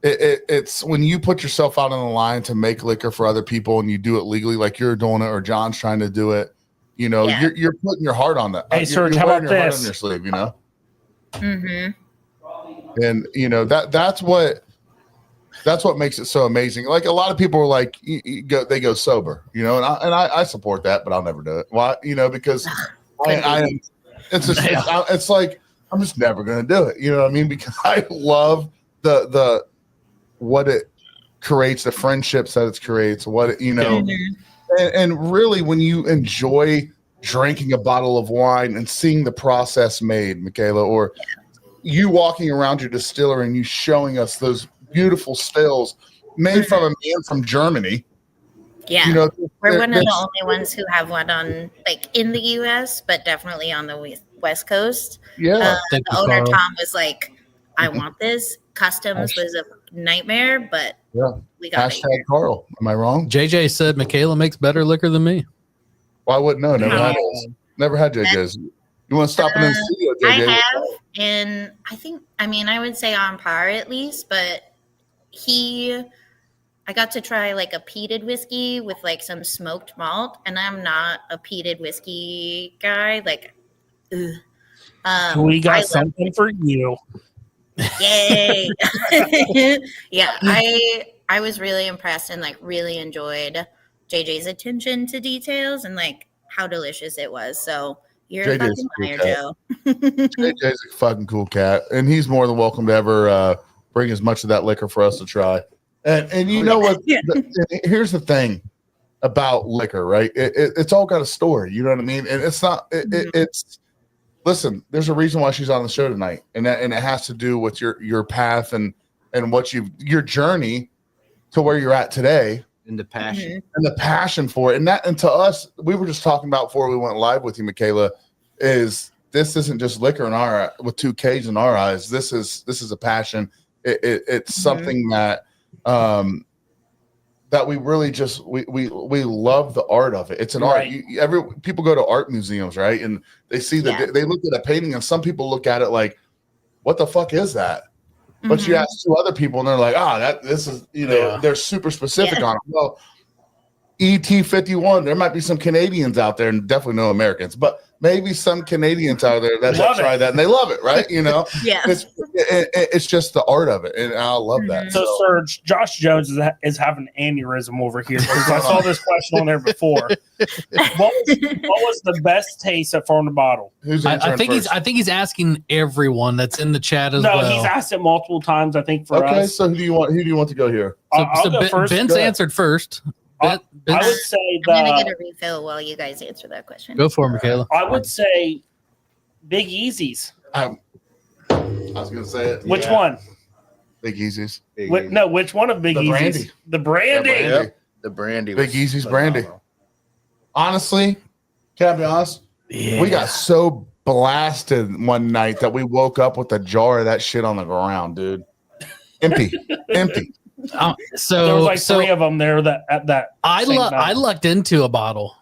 it's when you put yourself out on the line to make liquor for other people and you do it legally, like you're doing it or John's trying to do it. You know, you're putting your heart on that. Hey, Serge, how about your heart this? on your sleeve, you know. Mm-hmm. And you know that's what makes it so amazing. Like a lot of people are like, they go sober, you know, and I support that, but I'll never do it. Why? You know, because it's like I'm just never going to do it. You know what I mean? Because I love the what it creates, the friendships that it creates, what it, you know, and really when you enjoy drinking a bottle of wine and seeing the process made, Mykala, or you walking around your distillery and you showing us those beautiful stills made from a man from Germany. Yeah, you know, we're one of the only ones who have one on, like, in the U.S., but definitely on the West Coast. Yeah, the owner Tom was like, "I want this." Customs was a nightmare, but we got it. Hashtag Carl. Am I wrong? JJ said Mykala makes better liquor than me. Well, I wouldn't know. Never had JJ's. You want to stop in the studio, JJ? I have, and I would say on par at least, but I got to try like a peated whiskey with like some smoked malt, and I'm not a peated whiskey guy. Like, we got something for you. Yay! Yeah, I was really impressed and like really enjoyed JJ's attention to details and like how delicious it was. So you're a fucking liar, Joe. JJ's a fucking cool cat, and he's more than welcome to ever bring as much of that liquor for us to try. And you know what? Here's the thing about liquor, right? It's all got a story. You know what I mean? And it's not. It's listen. There's a reason why she's on the show tonight, and it has to do with your path and what your journey to where you're at today, and the passion and the passion for it. And to us, we were just talking about before we went live with you, Mykala. This isn't just liquor with two K's in our eyes. This is a passion. It's something that we really just we love the art of it. It's an art. People go to art museums, right? And they see they look at a painting, and some people look at it like, what the fuck is that? But you ask two other people, and they're like, this is, you know, they're super specific on it. Well, ET 51, there might be some Canadians out there, and definitely no Americans, but maybe some Canadians out there that Love try it. that and they love it, right? You know, Yeah. it's just the art of it, and I love that. So, Serge, Josh Jones is having an aneurysm over here because I saw this question on there before. What was the best taste at Farm to Bottle? Who's I answering think first? I think he's asking everyone that's in the chat as No, well. he's asked it multiple times. I think for Okay, us. so who do you want to go here? I'll go first. Vince Go ahead. answered first. I would say I'm gonna that get a refill while you guys answer that question. Go for it, Mykala. I would say Big Easy's. I was gonna say it. Which Yeah. one? Big Easy's. No, which one of Big The Easy's? brandy. The brandy. Yeah, brandy. Yep. The brandy. Big was Easy's brandy. phenomenal. Honestly, can I be honest? Yeah. We got so blasted one night that we woke up with a jar of that shit on the ground, dude. Empty. So There was like so three of them there that at that. I same night. I lucked into a bottle.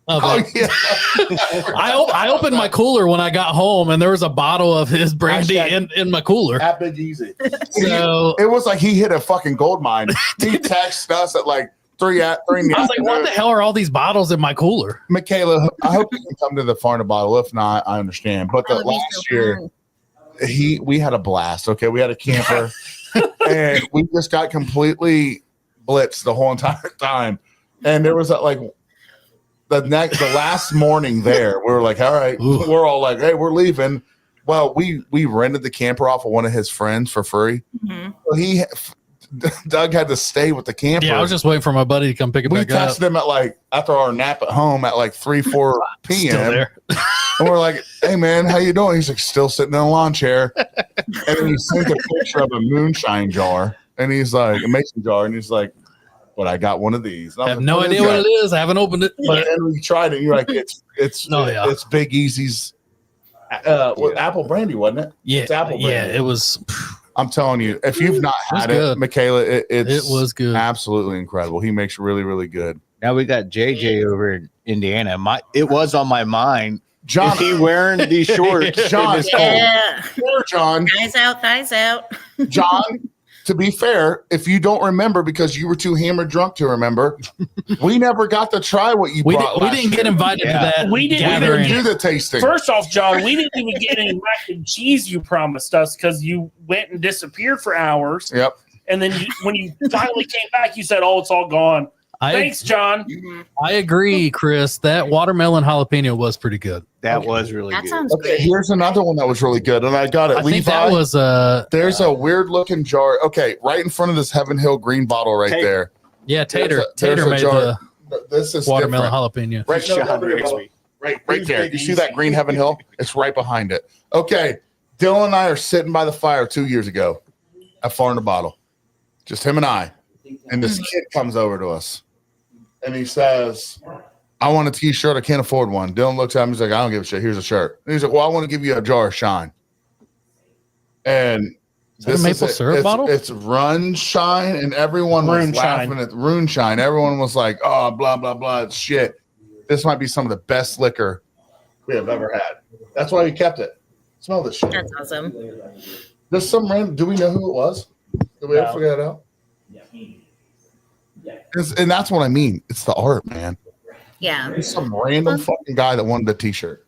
Of Oh it. yeah. I opened my cooler when I got home, and there was a bottle of his brandy Hashtag- in my cooler. At Big Easy. So It was like he hit a fucking gold mine. He texted us at like 3 in the I was like, "What afternoon. the hell are all these bottles in my cooler?" Mykala, I hope you can come to the Farm to Bottle. If not, I understand. But That would be last so year, fun. we had a blast. Okay, we had a camper, and we just got completely blitzed the whole entire time. And there was like the last morning there, we were like, all right, Ooh. we're all like, hey, we're leaving. Well, we rented the camper off of one of his friends for free. Mhm. So Doug had to stay with the camper. Yeah, I was just waiting for my buddy to come pick it We back up. texted him at like after our nap at home at like 3-4 Still p.m. there. And we're like, hey man, how you doing? He's like, still sitting in a lawn chair. And then he sent a picture of a moonshine jar. And he's like, a mason jar. And he's like, but I got one of these. And I was have like, no "What idea is what that?" it is. I haven't opened it. But then we tried it. And you're like, it's Big Easy's with apple brandy, wasn't it? Yeah, It's apple yeah, brandy. it was. I'm telling you, if you've not was had it, good. Mykala, It was good. absolutely incredible. He makes really, really good. Now we got JJ over in Indiana. It was on my mind. John, Is he wearing these shorts? John, in this cold? Yeah. poor John. Thighs out. John, to be fair, if you don't remember because you were too hammered drunk to remember, we never got to try what you We, brought. we last didn't get year. invited Yeah. to that We didn't- we We gathering. didn't do the tasting. First off, John, we didn't even get any mac and cheese you promised us because you went and disappeared for hours. Yep. And then when you finally came back, you said, "Oh, it's all gone." I Thanks, John. I agree, Chris. That watermelon jalapeno was pretty good. That was really That good. sounds Okay, great. here's another one that was really good, and I got it. I Levi, think that was there's a weird looking jar. Okay, right in front of this Heaven Hill green bottle right Tater. there. yeah, Tater. There's Tater a made jar. the This is watermelon different. jalapeno. Right, no, John no, no, Rigsby. right there. You see that green Heaven Hill? It's right behind it. Okay, Dylan and I are sitting by the fire 2 years ago at Farm to Bottle, just him and I, and this kid comes over to us, and he says, "I want a T-shirt. I can't afford one." Dylan looks at him. He's like, "I don't give a shit. Here's a shirt." And he's like, "Well, I want to give you a jar of Shine." And that a maple syrup bottle? It's Run Shine, and everyone was Rune laughing Shine. at Rune Shine. Everyone was like, "Oh, blah blah blah, it's shit." This might be some of the best liquor we have ever had. That's why we kept it. Smell this shit. That's awesome. There's some random. Do we know who it was? Did we ever No. figure that out? And that's what I mean. It's the art, man. Yeah. There's some random fucking guy that wanted a T-shirt.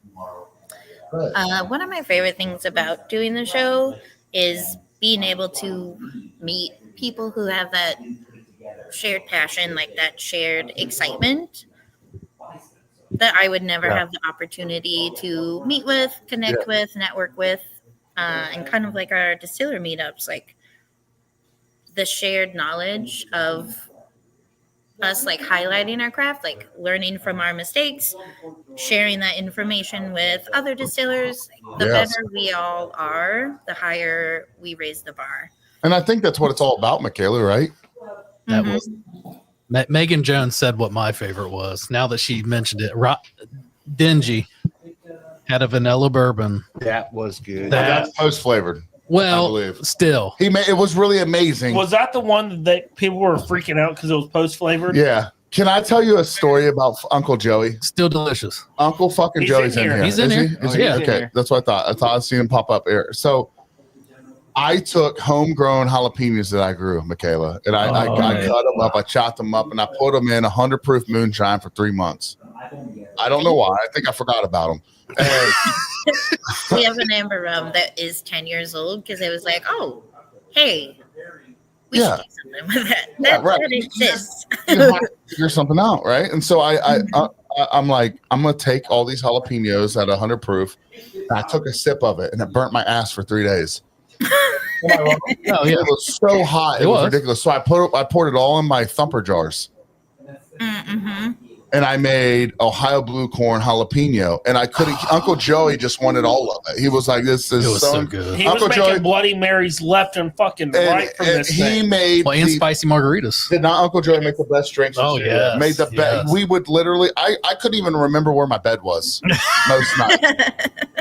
One of my favorite things about doing the show is being able to meet people who have that shared passion, like that shared excitement that I would never have the opportunity to meet with, connect with, network with, and kind of like our distiller meetups, like the shared knowledge of us like highlighting our craft, like learning from our mistakes, sharing that information with other distillers. The Yes. better we all are, the higher we raise the bar. And I think that's what it's all about, Mykala, right? That Mhm. was Megan Jones said what my favorite was. Now that she mentioned it, Dingy had a vanilla bourbon. That was good. That's post flavored. I Well, believe. still, He made it was really amazing. Was that the one that people were freaking out because it was post flavored? Yeah. Can I tell you a story about Uncle Joey? still delicious. Uncle fucking He's Joey's in in here. here. He's in Is here. he? Is Oh, he? yeah. Okay, here. that's what I thought. I thought I'd seen him pop up here. So I took homegrown jalapenos that I grew, Mykala, and I cut them up, I chopped them up, and I put them in 100 proof moonshine for 3 months. I don't know why. I think I forgot about them. And We have an amber rum that is 10 years old because it was like, oh, hey, we should do something with that. That exists. You have to figure something out, right? And so I'm like, I'm gonna take all these jalapenos at 100 proof. And I took a sip of it, and it burnt my ass for 3 days. Oh, yeah. It was so hot, it was ridiculous. So I poured it all in my thumper jars. Mm-hmm. And I made Ohio blue corn jalapeno, and I couldn't. Uncle Joey just wanted all of it. He was like, "This is so good." He Uncle was making Joey, Bloody Marys left and fucking right from this he thing. made and spicy margaritas. Did not Uncle Joey make the best drinks? Oh yeah, made the best. We would literally. I couldn't even remember where my bed was most nights.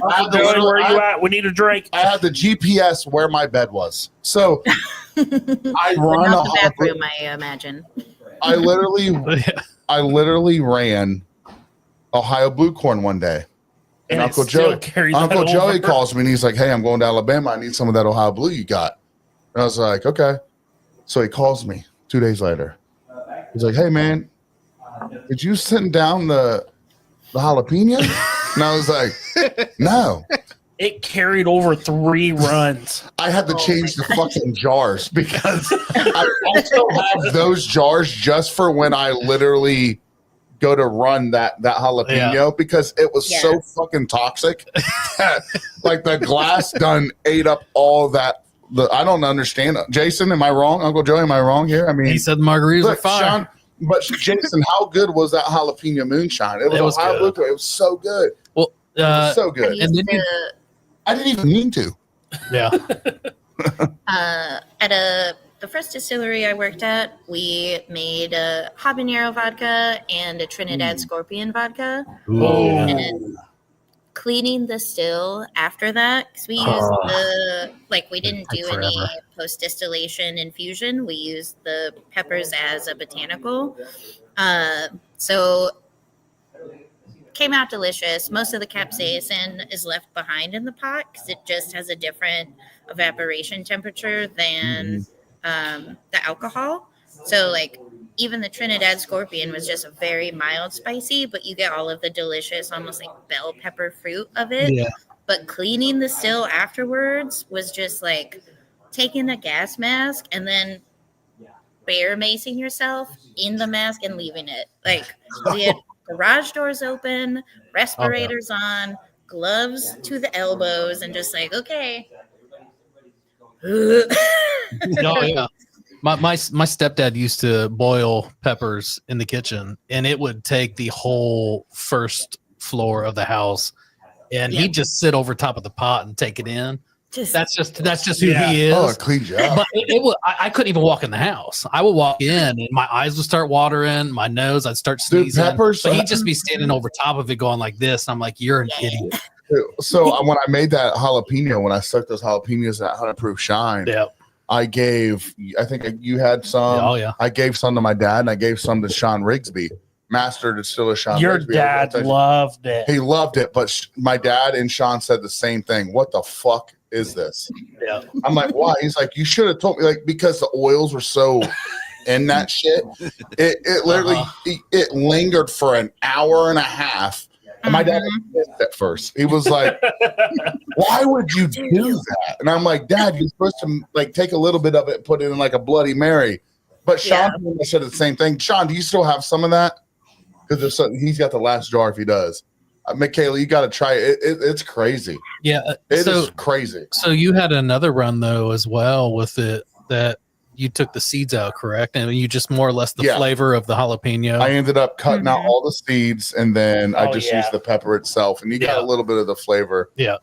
Uncle Joey, where are you at? We need a drink. I had the GPS where my bed was, so I run Not the bathroom, I imagine. I literally ran Ohio blue corn one day, and Uncle Joey calls me and he's like, "Hey, I'm going to Alabama. I need some of that Ohio blue you got." And I was like, "Okay." So he calls me 2 days later. He's like, "Hey, man, did you send down the jalapeno?" And I was like, "No." It carried over 3 runs. I had to change the fucking jars because I still have those jars just for when I literally go to run that jalapeno because it was so fucking toxic that like the glass done ate up all that. I don't understand. Jason, am I wrong? Uncle Joey, am I wrong here? I mean, he said the margaritas are fire. Sean, but Jason, how good was that jalapeno moonshine? It was Ohio blue. It was so good. Well, it was so good. And then I didn't even mean to. Yeah. At the first distillery I worked at, we made a habanero vodka and a Trinidad Scorpion vodka. And cleaning the still after that, because we used we didn't do any post distillation infusion. We used the peppers as a botanical. So came out delicious. Most of the capsaicin is left behind in the pot because it just has a different evaporation temperature than the alcohol. So like even the Trinidad Scorpion was just a very mild spicy, but you get all of the delicious, almost like bell pepper fruit of it. Yeah. But cleaning the still afterwards was just like taking a gas mask and then bear macing yourself in the mask and leaving it. Like we had garage doors open, respirators on, gloves to the elbows, and just like, okay. My stepdad used to boil peppers in the kitchen, and it would take the whole first floor of the house, and he'd just sit over top of the pot and take it in. That's just who he is. Oh, it cleans you up. But I couldn't even walk in the house. I would walk in and my eyes would start watering, my nose, I'd start sneezing. Peppers, but he'd just be standing over top of it going like this. I'm like, you're an idiot. So when I made that jalapeno, when I stuck those jalapenos at 100 proof shine, I think you had some. Oh, yeah. I gave some to my dad, and I gave some to Sean Rigsby, master distiller Sean Your Rigsby. dad loved it. He loved it, but my dad and Sean said the same thing. What the fuck is this? Yeah. I'm like, why? He's like, you should have told me, like, because the oils were so in that shit. It literally it lingered for an hour and a half. And my dad missed at first. He was like, why would you do that? And I'm like, Dad, you're supposed to like take a little bit of it and put it in like a Bloody Mary. But Sean said the same thing. Sean, do you still have some of that? Because he's got the last jar if he does. Mykala, you got to try it. It's crazy. Yeah. It is crazy. So you had another run, though, as well with it that you took the seeds out, correct? And you just more or less the flavor of the jalapeno. I ended up cutting out all the seeds, and then I just used the pepper itself, and you got a little bit of the flavor. Yeah.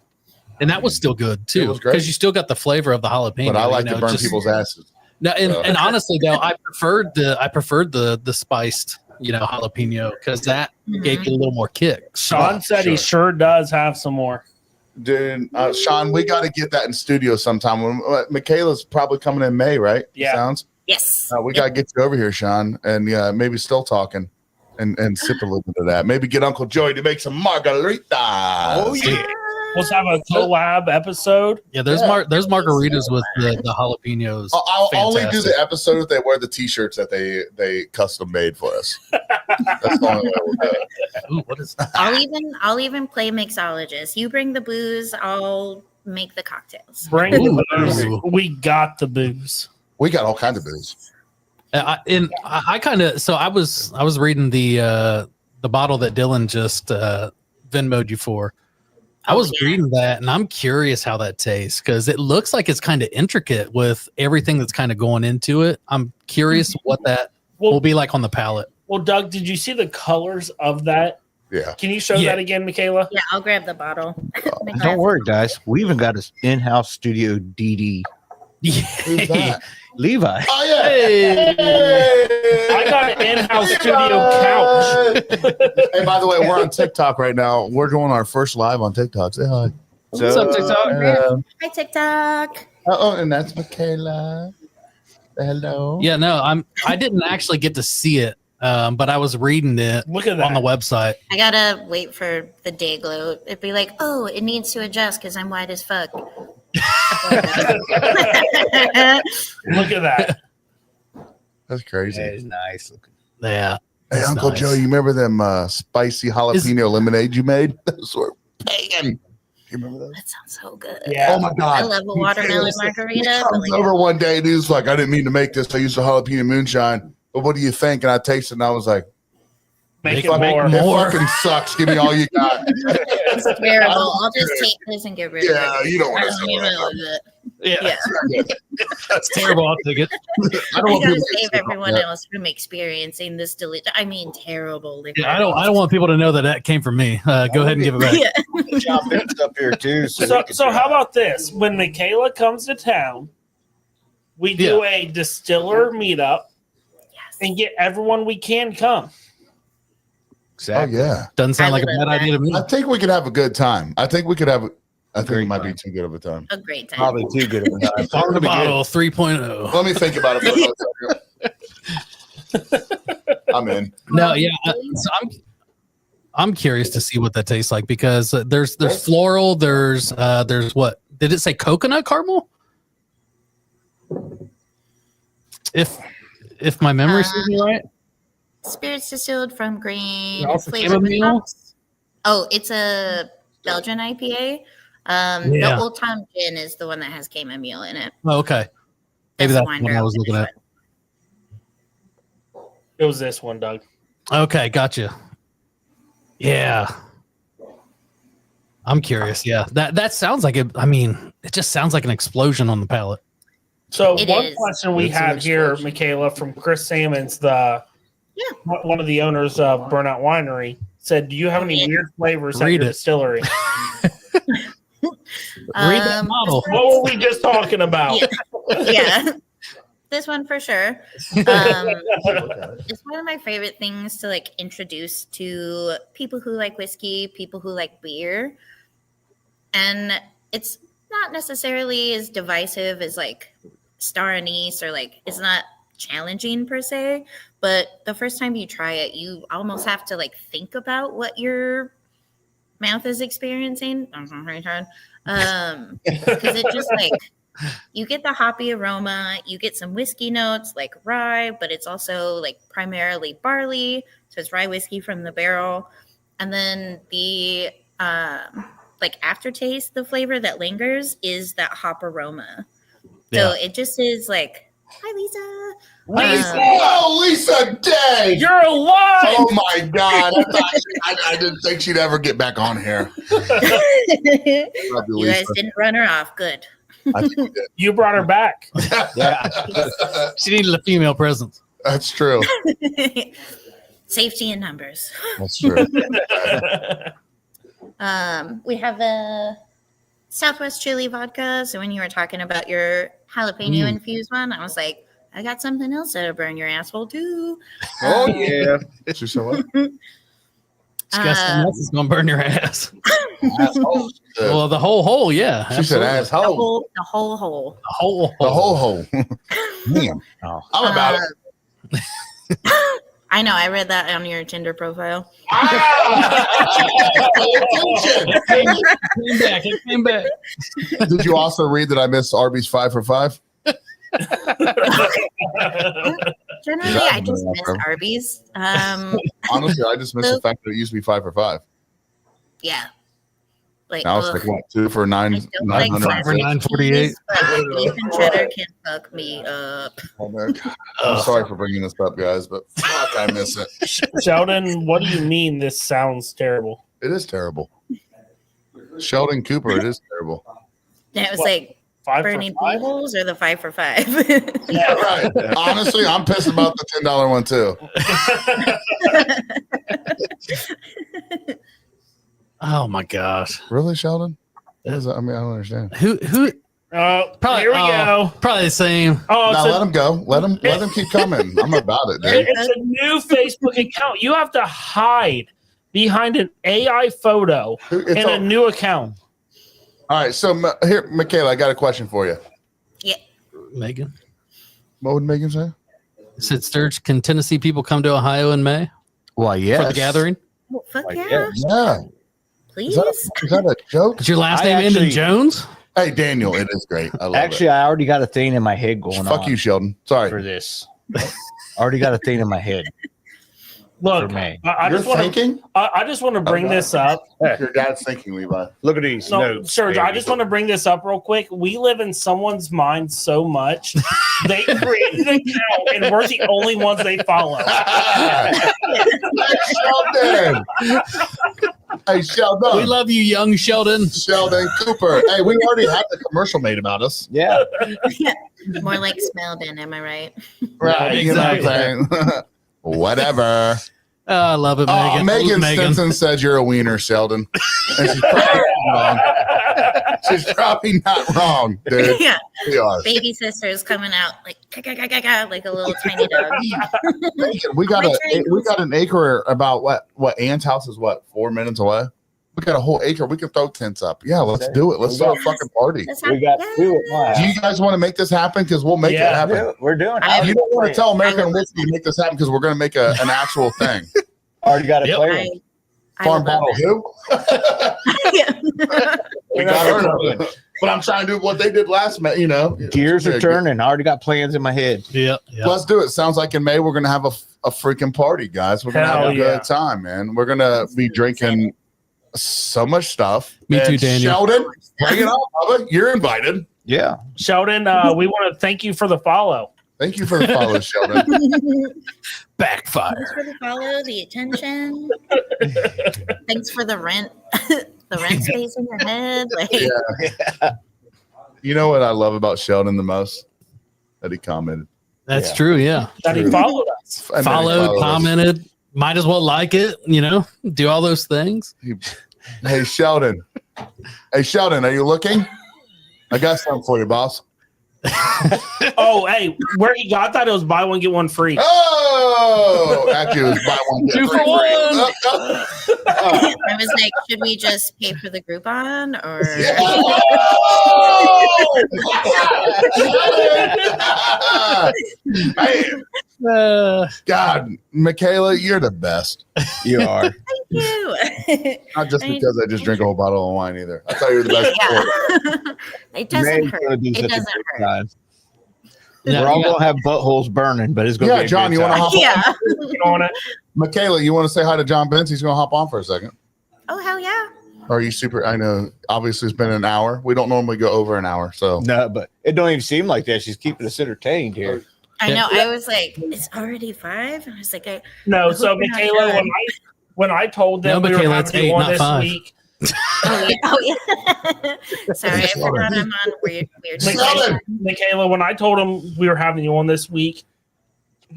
And that was still good, too, because you still got the flavor of the jalapeno. But I like to burn people's asses. No, and honestly, though, I preferred the spiced, jalapeno, because that gave you a little more kick. Sean said he sure does have some more. Dude, Sean, we got to get that in studio sometime. Mykala's probably coming in May, right? Yeah. Sounds? Yes. We got to get you over here, Sean, and maybe still talking and sip a little bit of that. Maybe get Uncle Joey to make some margaritas. Oh, yeah. Let's have a collab episode. Yeah, there's there's margaritas with the jalapenos. I'll only do Fantastic. the episode if they wear the T-shirts that they custom made for us. That's the only way we'll do it. Ooh, what is that? I'll even play mixologist. You bring the booze, I'll make the cocktails. Bring Ooh. the booze. We got the booze. We got all kinds of booze. I kind of I was reading the bottle that Dylan just Venmo'd you for. I was reading that, and I'm curious how that tastes because it looks like it's kind of intricate with everything that's kind of going into it. I'm curious what that will be like on the palate. Well, Doug, did you see the colors of that? Yeah. Can you show that again, Mykala? Yeah, I'll grab the bottle. Don't worry, guys. We even got an in-house studio DD. Who's that? Levi. Oh yeah. Hey. I got an in-house studio couch. Hey, by the way, we're on TikTok right now. We're doing our first live on TikTok. Say hi. What's up, TikTok? Hi, TikTok. Oh, and that's Mykala. Hello. Yeah, no, I didn't actually get to see it, but I was reading it Look at that. on the website. I gotta wait for the day glow. It'd be like, oh, it needs to adjust because I'm white as fuck. Look at that. That's crazy. That is nice looking. Yeah. Hey, That's Uncle nice. Joe, you remember them spicy jalapeno lemonade you made? Those were banging. You remember those? That sounds so good. Yeah. Oh my God. I love a watermelon margarita. He but comes like, over one day and he was like, I didn't mean to make this. I used a jalapeno moonshine. But what do you think? And I tasted it and I was like, Make Make it it more. it More. fucking sucks. Give me all you got. it's terrible. I'll just take this and get rid of Yeah, it. you don't want I to don't say even that. know it. Yeah. Yeah. That's terrible. I'll take it. I don't I want gotta people to save get everyone that. else from experiencing this terrible liquor. Yeah, I don't want people to know that came from me. Go ahead and give it back. Yeah. Jump up here too. So how about this? When Mykala comes to town, we do a distiller meetup Yes. and get everyone we can come. Oh, Exactly. yeah. Doesn't sound I like a love bad idea to me. I think we could have a good time. I think it Great might be time. too good of a time. A great time. Probably too good of a time. Bottle bottle 3.0. Let me think about it. For a second. I'm in. No, yeah. So I'm curious to see what that tastes like because there's floral. There's what did it say? Coconut caramel. If my memory serves me right. Spirits distilled from grain, Also flavored with chamomile? hops. Oh, it's a Belgian IPA. Yeah. The Old Town Gin is the one that has chamomile in it. Oh, okay. Maybe the that's wine what I barrel was looking finish at. It was this one, Doug. Okay, gotcha. Yeah. I'm curious. Yeah. That sounds like it. I mean, it just sounds like an explosion on the palate. So It one is. question we It's an had here, explosion. Mykala, from Chris Salmons, one of the owners of Burnout Winery, said, "Do you have any Yeah. weird flavors at Read your it. distillery?" Read that model. What were we just talking about? Yeah. This one for sure. It's one of my favorite things to like introduce to people who like whiskey, people who like beer. And it's not necessarily as divisive as like star anise or like it's not challenging per se, but the first time you try it, you almost have to like think about what your mouth is experiencing. Because it just like you get the hoppy aroma, you get some whiskey notes like rye, but it's also like primarily barley, so it's rye whiskey from the barrel, and then the like aftertaste, the flavor that lingers is that hop aroma. So it just is like, hi Lisa. Oh, Lisa Day. You're alive. Oh my God. I didn't think she'd ever get back on here. Love you, You guys Lisa. didn't run her off. Good. I think we did. You brought her back. Yeah. She needed a female presence. That's true. Safety in numbers. That's true. We have a Southwest chili vodka. So when you were talking about your jalapeno infused one, I was like, I got something else that'll burn your asshole too. Oh yeah. She said what? She got something else that's gonna burn your ass. Asshole. Well, the whole hole, yeah. She said absolutely. The asshole. whole hole. The whole The hole. whole hole. Man, Oh. I'm about it. I know. I read that on your Tinder profile. It came back. Did you also read that I missed Arby's 5 for 5? Generally, I just miss Arby's. Honestly, I just miss the fact that it used to be 5 for 5. Yeah. Like, Now it's like what, 2 for 9? I don't like 5 for sausage 9.48. cheese, but beef and cheddar can fuck me up. Oh, man. I'm sorry for bringing this up, guys, but fuck, I miss it. Sheldon, what do you mean this sounds terrible? It is terrible. Sheldon Cooper, it is terrible. And it was What? like 5 burning for 5? bubbles or the 5 for 5. Yeah, right. Honestly, I'm pissed about the $10 one too. Oh my gosh. Really, Sheldon? What is that? I mean, I don't understand. Who probably Here we go. Probably the same. Oh, Now it's, let him go. Let him keep coming. I'm about it, dude. it's a new Facebook account. You have to hide behind an AI photo in a new account. All right, so here, Mykala, I got a question for you. Yeah. Megan. What would Megan say? Said Sturge, can Tennessee people come to Ohio in May Well, for yes. the gathering? Oh, fuck Like, yeah. Yeah. Please. Is that a joke? Is your last I name Endon actually- Jones? Hey, Daniel, it is great. I love Actually, I already got a thing in my head it. going Fuck on you, Sheldon. Sorry. for this. I already got a thing in my head Look, for May. I You're just want to. thinking? I just want to bring this up. Your dad's thinking, Levi. Look at these No, notes. Serge, I baby. just want to bring this up real quick. We live in someone's mind so much. They created an account, and we're the only ones they follow. Sheldon. Hey, Sheldon. We love you, young Sheldon. Sheldon Cooper. Hey, we already had the commercial made about us. Yeah. More like Smeldon, am I right? Right. You know what I'm saying? Whatever. Oh, I love it, Oh, Megan. Megan Stinson says you're a wiener, Sheldon. And she's probably wrong. She's probably not wrong, dude. Yeah. We are. Baby sister's coming out like like a little tiny dog. Megan, we got an acre about what Ann's house is 4 minutes away. We got a whole acre. We can throw tents up. Yeah, let's do it. Let's throw a fucking party. Let's We have- got two at Do my you guys want to make this happen? Because we'll make it Yeah. happen. We're doing it. I- You don't want to tell American I would Whiskey to make this happen because we're going to make an actual thing. Already got a Yep. clearance. I Farm would love bottle that. who? Yeah. We got it. But I'm trying to do what they did last May, you know. Gears Yeah, are turning. I already got plans in my head. Yep. Let's do it. Sounds like in May we're gonna have a freaking party, guys. We're gonna have Hell a yeah. good time, man. We're gonna be drinking so much stuff. Me too, And Daniel. Sheldon, bring it on, Bubba. You're invited. Yeah. Sheldon, we want to thank you for the follow. Thank you for the follow, Sheldon. Backfire. Thanks for the follow, the attention. Thanks for the rent, the rent space in your head. Like, Yeah. You know what I love about Sheldon the most? That he commented. That's Yeah. true. Yeah. That he True. followed us. And then he Followed, followed us. commented. Might as well like it. Do all those things. Hey, Sheldon. Hey, Sheldon, are you looking? I got something for you, boss. Oh, hey, where he got that, it was buy one, get one free. Oh, actually, it was buy one, get 2 for free. 1. I was like, should we just pay for the Groupon or? Man, God, Mykala, you're the best. You are. Thank you. Not just because I just drink a whole bottle of wine either. I thought you were the best. Yeah. It doesn't May's hurt. gonna be It such a doesn't good hurt. time. Yeah, We're all yeah. gonna have buttholes burning, but it's gonna Yeah, be a John, good you wanna time. hop on? Yeah. You on it? Mykala, you want to say hi to John Benz? He's going to hop on for a second. Oh hell yeah. Or are you super? I know, obviously, it's been an hour. We don't normally go over an hour. So, No, but it don't even seem like that. She's keeping us entertained here. I Yeah. know. I was like, it's already 5. I was like, No, I so hope you're not Michaela, done. when I told them No, we were Michaela, having it's you 8, on not this 5. week, oh yeah. Sorry, I forgot I'm on weird Sheldon. Michaela, when I told them we were having you on this week,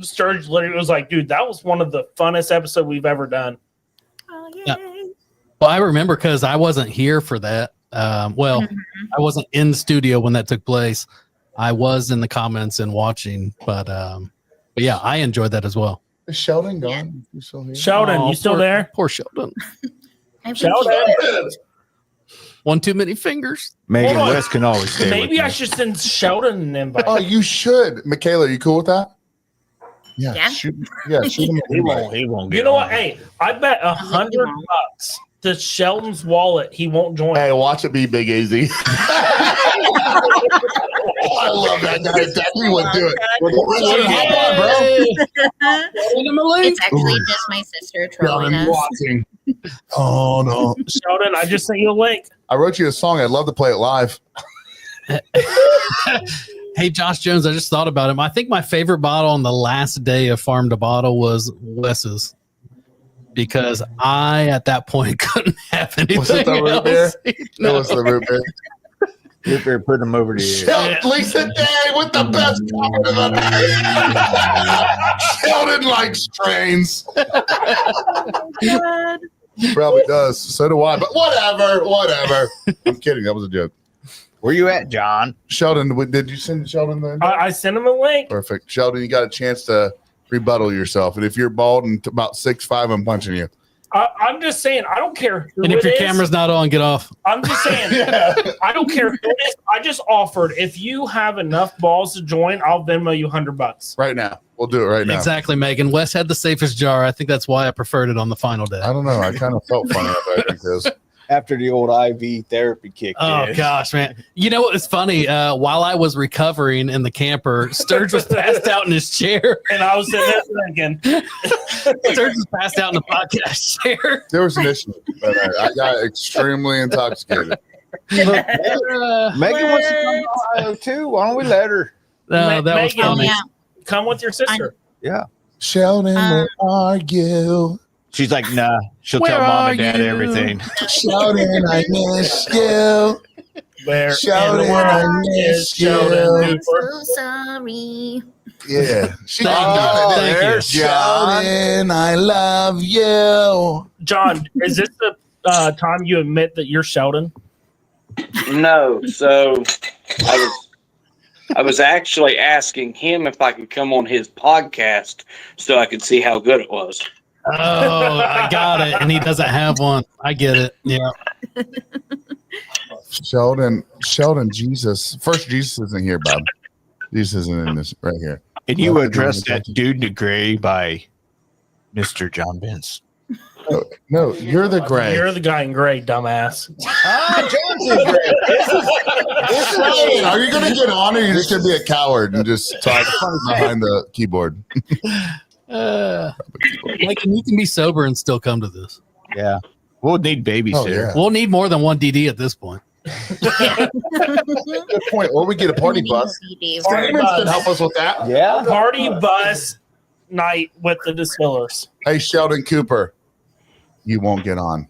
Sturge literally was like, dude, that was one of the funnest episodes we've ever done. Oh yay. Yeah. Well, I remember because I wasn't here for that. I wasn't in the studio when that took place. I was in the comments and watching, but yeah, I enjoyed that as well. is Sheldon gone? You still here? Sheldon, Oh, you still poor- there? Poor Sheldon. I've been Sheldon. keeping- One too many fingers. Megan Hold on. West can always stay Maybe with I me. should send Sheldon an invite. Oh, you should. Michaela, are you cool with that? Yeah, Yeah. shoot him. He won't get You know what? on. Hey, I bet $100 to Sheldon's wallet he won't join. Hey, watch it be Big Easy. I love that guy. He would do it. It's actually just my sister trolling Sheldon us. watching. Oh no! Sheldon, I just sent you a link. I wrote you a song. I'd love to play it live. Hey, Josh Jones, I just thought about him. I think my favorite bottle on the last day of Farm to Bottle was Wes's, because I, at that point, couldn't have anything Was it the root beer? else. It was the root beer. If they're putting them over the Sheldon, Lisa Day with the best comment of the night. Sheldon likes strains. God. He probably does. So do I. But whatever. I'm kidding. That was a joke. Where you at, John? Sheldon, did you send Sheldon the? I sent him a link. Perfect. Sheldon, you got a chance to rebuttal yourself. And if you're bald and about 6'5", I'm punching you. I'm just saying, I don't care who And if it your is. camera's not on, get off. I'm just saying, I don't care who it is. I just offered, if you have enough balls to join, I'll Venmo you $100. Right now. We'll do it right now. Exactly, Megan. Wes had the safest jar. I think that's why I preferred it on the final day. I don't know. I kind of felt funny about it because After the old IV therapy kicked Oh in. gosh, man! You know what was funny? While I was recovering in the camper, Sturge was passed out in his chair. And I was sitting there thinking, Sturge was passed out in the podcast chair. there was an issue. But I got extremely intoxicated. Megan wants to come to Ohio too. Why don't we let her? No, that was Megan, funny. Yeah. come with your sister. Yeah. Sheldon will argue. She's like, nah. She'll Where tell mom are and dad you? everything. Sheldon, I miss you. Where Sheldon, in the world I is miss you. Sheldon Cooper? So sorry. Yeah. She Thank got you. it. Thank There, you. Sheldon, I love you. John, is this the time you admit that you're Sheldon? No, so I was actually asking him if I could come on his podcast so I could see how good it was. Oh, I got it. And he doesn't have one. I get it. Yeah. Sheldon, Jesus. First, Jesus isn't here, Bob. Jesus isn't in this right here. And you address that dude in the gray by Mr. John Vince. No, you're the gray. You're the guy in gray, dumbass. Are you going to get on or are you just going to be a coward and just talk behind the keyboard? Like, you can be sober and still come to this. Yeah. We'll need babysitter. Oh, yeah. We'll need more than one DD at this point. Good point. Or we get a party bus. Party Simon bus. can help us with that. Yeah. Party bus night with the Distillers. Hey, Sheldon Cooper, you won't get on.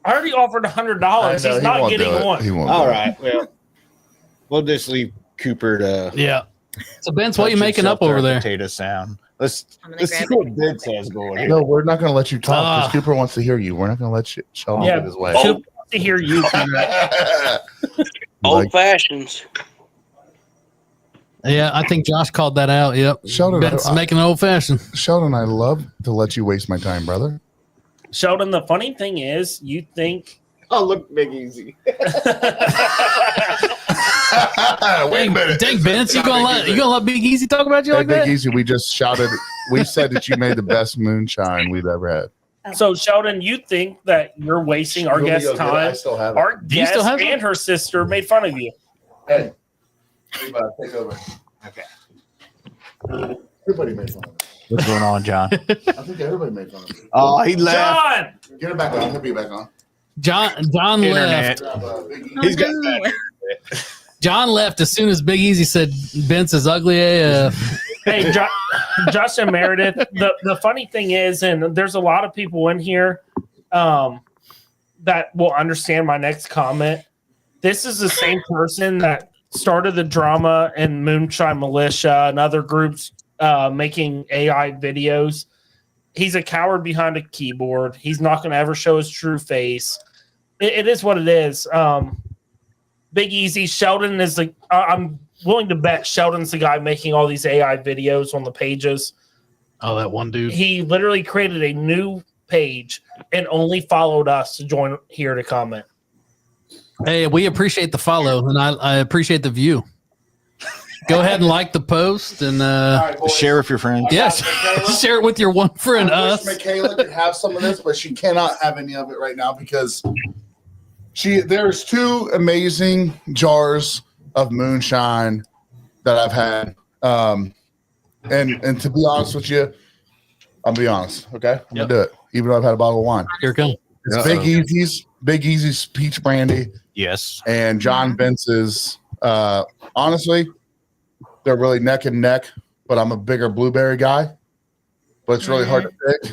I already offered $100. He's He not won't getting do it. one. He won't. All do it. right. Well, we'll just leave Cooper to. Yeah. So, Vince, what are you touch making himself up over to our there? Potato sound. Let's I'm gonna see grab what Vince has going here. No, we're not going to let you talk because Ah. Cooper wants to hear you. We're not going to let Sheldon Yeah. get his way. She'll want to hear you. Old Like, fashions. Yeah, I think Josh called that out. Yep. Sheldon, Vince I- making an old fashioned. Sheldon, I love to let you waste my time, brother. Sheldon, the funny thing is, you think. Oh, look, Big Easy. Wait a minute. Dang, Vince, you gonna let Big Easy talk about you Hey, like Big that? Easy, we just shouted. We said that you made the best moonshine we've ever had. So, Sheldon, you think that you're wasting our guest's time? still have Our Do you guest still have it? and her sister made fun of you. Hey, take over. Okay. Everybody made fun of it. What's going on, John? I think everybody made fun of it. Oh, he left. John! Get it back on. He'll be back on. John Internet. left. Big Easy. He's got John left as soon as Big Easy said Vince is ugly AF. Hey, Josh and Meredith, the funny thing is, and there's a lot of people in here that will understand my next comment. This is the same person that started the drama and Moonshine Militia and other groups making AI videos. He's a coward behind a keyboard. He's not going to ever show his true face. It is what it is. Big Easy, Sheldon is the. I'm willing to bet Sheldon's the guy making all these AI videos on the pages. Oh, that one dude. He literally created a new page and only followed us to join here to comment. Hey, we appreciate the follow, and I appreciate the view. Go ahead and like the post and Share with your friends. yes, share it with your one friend. I Us. wish Mykala could have some of this, but she cannot have any of it right now because there's 2 amazing jars of moonshine that I've had. And to be honest with you, I'll be honest. Okay, I'm gonna do it, even though I've had a bottle of wine. Here it comes. It's Big Easy's peach brandy, Yes. and John Bence's. Honestly, they're really neck and neck, but I'm a bigger blueberry guy. But it's really hard to pick.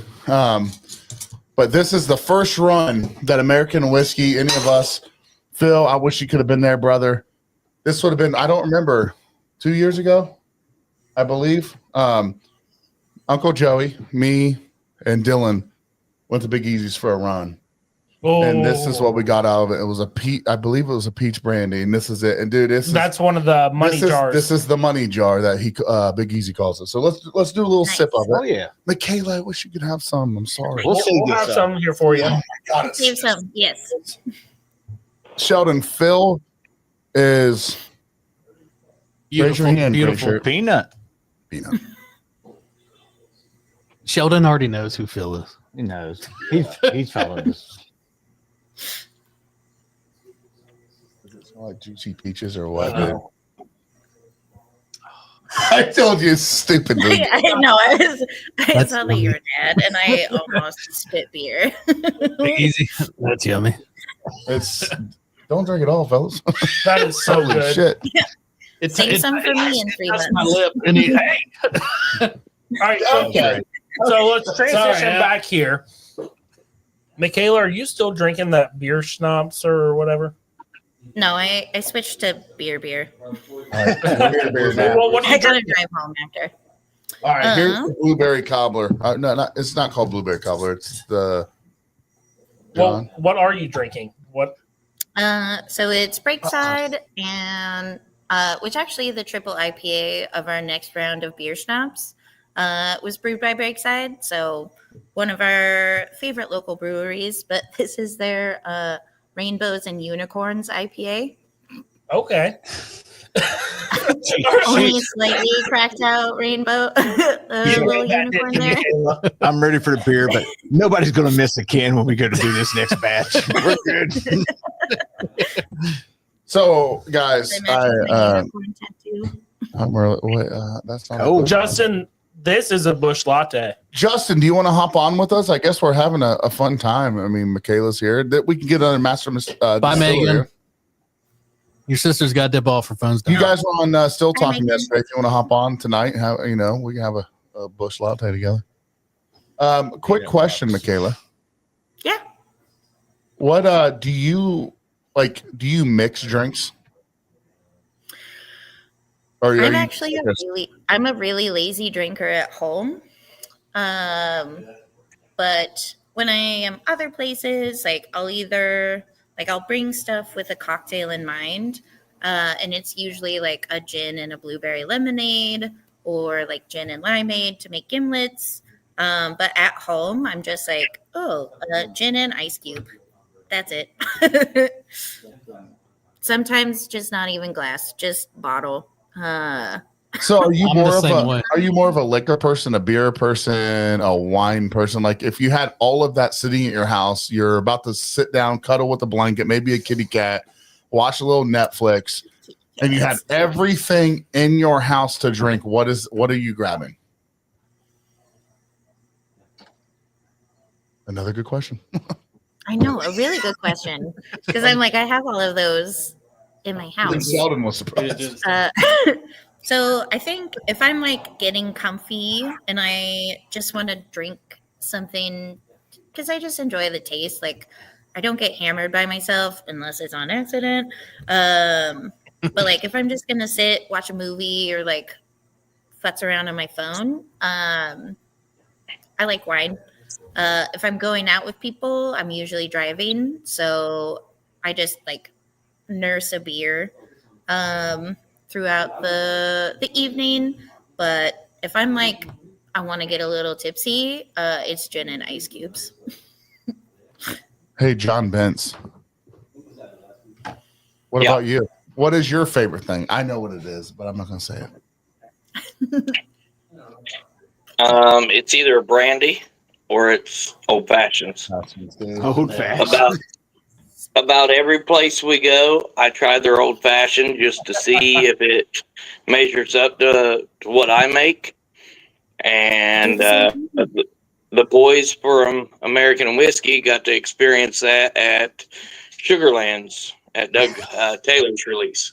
But this is the first run that American whiskey, any of us, Phil, I wish you could have been there, brother. This would have been, I don't remember, 2 years ago, I believe. Uncle Joey, me, and Dylan went to Big Easy's for a run. Oh, And this is what we got out of it. It was I believe it was a peach brandy, and this is it. And dude, that's one of the money jars. This is the money jar that Big Easy calls it. So let's do a little sip of it. Oh yeah. Mykala, I wish you could have some. I'm sorry. We'll have some here for you. Oh my God, Save some. Yes. Sheldon, Phil is raise your hand, beautiful. Richard. Peanut. Peanut. Sheldon already knows who Phil is. He knows. He's followed us. Does it smell like juicy peaches or what? I told you, stupid. Dude. I know. I saw that you were dad, and I almost spit beer. Easy. That's yummy. Don't drink it all, fellas. That is so Holy good. shit. Save some for me in 3 months. My lip. And hey. All right. Okay. So let's transition back here. Mykala, are you still drinking that beer schnapps or whatever? No, I switched to beer. All right. Well, what do I you gotta drink? drive home after. All right, here's the blueberry cobbler. No, it's not called blueberry cobbler. It's the John. Well, what are you drinking? What? So it's Breakside, and which actually the triple IPA of our next round of beer schnapps was brewed by Breakside. So one of our favorite local breweries, but this is their Rainbows and Unicorns IPA. Okay. Only a slightly cracked out rainbow, little unicorn there. I'm ready for the beer, but nobody's going to miss a can when we go to do this next batch. We're good. So, guys, Unicorn tattoo. that's not. Oh, Justin, this is a Bush Latte. Justin, do you want to hop on with us? I guess we're having a fun time. I mean, Mykala's here. That we can get another master. Bye, Megan. Your sister's got to dip off her phone's down. You guys were on Still Hi, Talking Megan. yesterday. If you want to hop on tonight, we can have a Bush Latte together. Quick question, Mykala. Yeah. What do you like? Do you mix drinks? Or I'm actually I'm a really lazy drinker at home. But when I am other places, like I'll bring stuff with a cocktail in mind. And it's usually like a gin and a blueberry lemonade or like gin and limeade to make gimlets. But at home, I'm just like, gin and ice cube. That's it. Sometimes just not even glass, just bottle. So are you I'm the more of same way. are you more of a liquor person, a beer person, a wine person? Like if you had all of that sitting at your house, you're about to sit down, cuddle with a blanket, maybe a kitty cat, watch a little Netflix, and you had everything in your house to drink. What are you grabbing? Another good question. I know, a really good question. Because I'm like, I have all of those in my house. Even Sheldon was surprised. So I think if I'm like getting comfy and I just want to drink something because I just enjoy the taste, like I don't get hammered by myself unless it's on accident. But like if I'm just gonna sit, watch a movie or like futz around on my phone, I like wine. If I'm going out with people, I'm usually driving, so I just like nurse a beer throughout the evening. But if I'm like I want to get a little tipsy, it's gin and ice cubes. Hey, John Bence. What about you? what is your favorite thing? I know what it is, but I'm not going to say it. It's either a brandy or it's old fashions. Old fashioned. About every place we go, I try their old fashioned just to see if it measures up to what I make. And the boys from American Whiskey got to experience that at Sugarlands at Doug Taylor's release.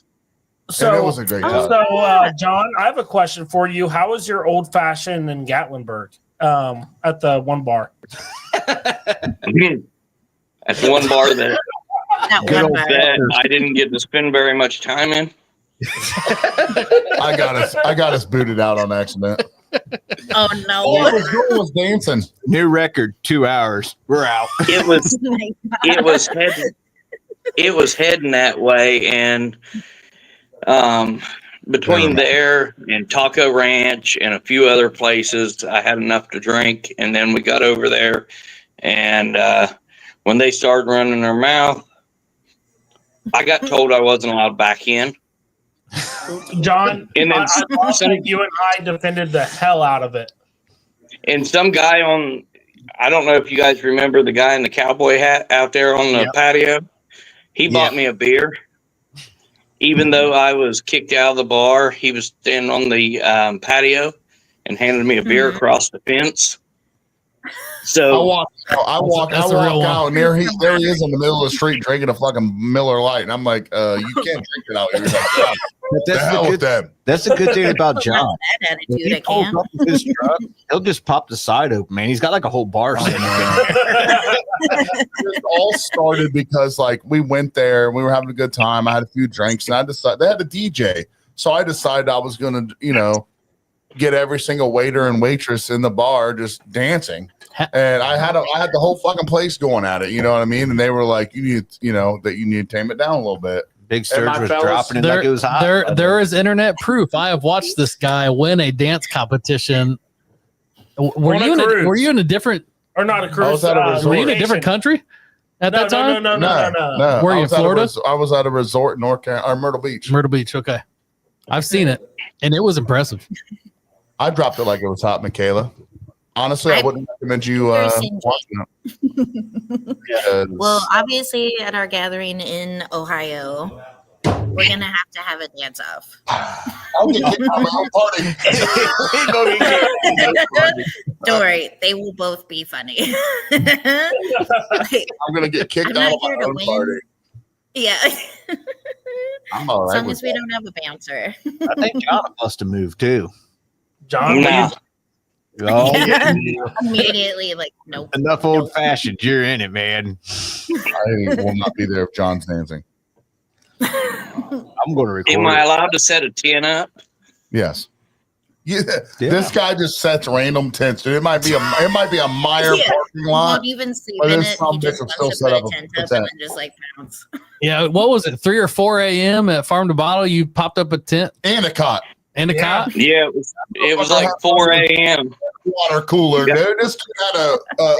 And it was a great time. So, John, I have a question for you. How was your old fashioned in Gatlinburg at the one bar? That's one bar that That one bar. I didn't get to spend very much time in. I got us booted out on accident. Oh All no! I was doing was dancing. New record, 2 hours. We're out. It was heading that way, and between there and Taco Ranch and a few other places, I had enough to drink. And then we got over there, and when they started running their mouth, I got told I wasn't allowed back in. John, And then I think you and I defended the hell out of it. And some guy I don't know if you guys remember the guy in the cowboy hat out there on the patio. He bought me a beer. Even though I was kicked out of the bar, he was standing on the patio and handed me a beer across the fence. So I walk out, and there he is in the middle of the street drinking a fucking Miller Lite, and I'm like, you can't drink it out here. He's like, That's the good thing about John. That attitude, He I pulls can't. up with his truck, he'll just pop the side open, man. He's got like a whole bar sitting there. It all started because like we went there, we were having a good time. I had a few drinks, and I decided they had a DJ, so I decided I was going to, get every single waiter and waitress in the bar just dancing. And I had the whole fucking place going at it, you know what I mean? And they were like, you need to tame it down a little bit. Big Surge was dropping it like it was hot. There is internet proof. I have watched this guy win a dance competition. Were you in a different Or not a cruise? I was at a resort. were you in a different country at that time? No. No. Were you in Florida? I was at a resort in North Carolina, or Myrtle Beach. Myrtle Beach. Okay, I've seen it, and it was impressive. I dropped it like it was hot, Mykala. Honestly, I wouldn't recommend you watching it. Well, obviously, at our gathering in Ohio, we're gonna have a dance off. I'll get kicked out of my own party. Don't worry, they will both be funny. I'm gonna get kicked I'm out not of my here to own win. party. Yeah. I'm all As right long with as we don't have a bouncer. I think John must have moved too. John, Nah. Oh, Yeah. Immediately, like, nope. enough old fashioned. You're in it, man. I will not be there if John's dancing. I'm going to record. Am I it. allowed to set a tent up? Yes. Yeah. This guy just sets random tents. Dude. It might be a Meyer Yeah. parking You lot. won't even sleep But in this it. some You bitch just will want still to set put up a a tent up tent. and then just like bounce. Yeah, what was it? 3 or 4 a.m. at Farm to Bottle? You popped up a tent And a cot. and a cot. Yeah, it was like 4 a.m. Water cooler, dude. This dude had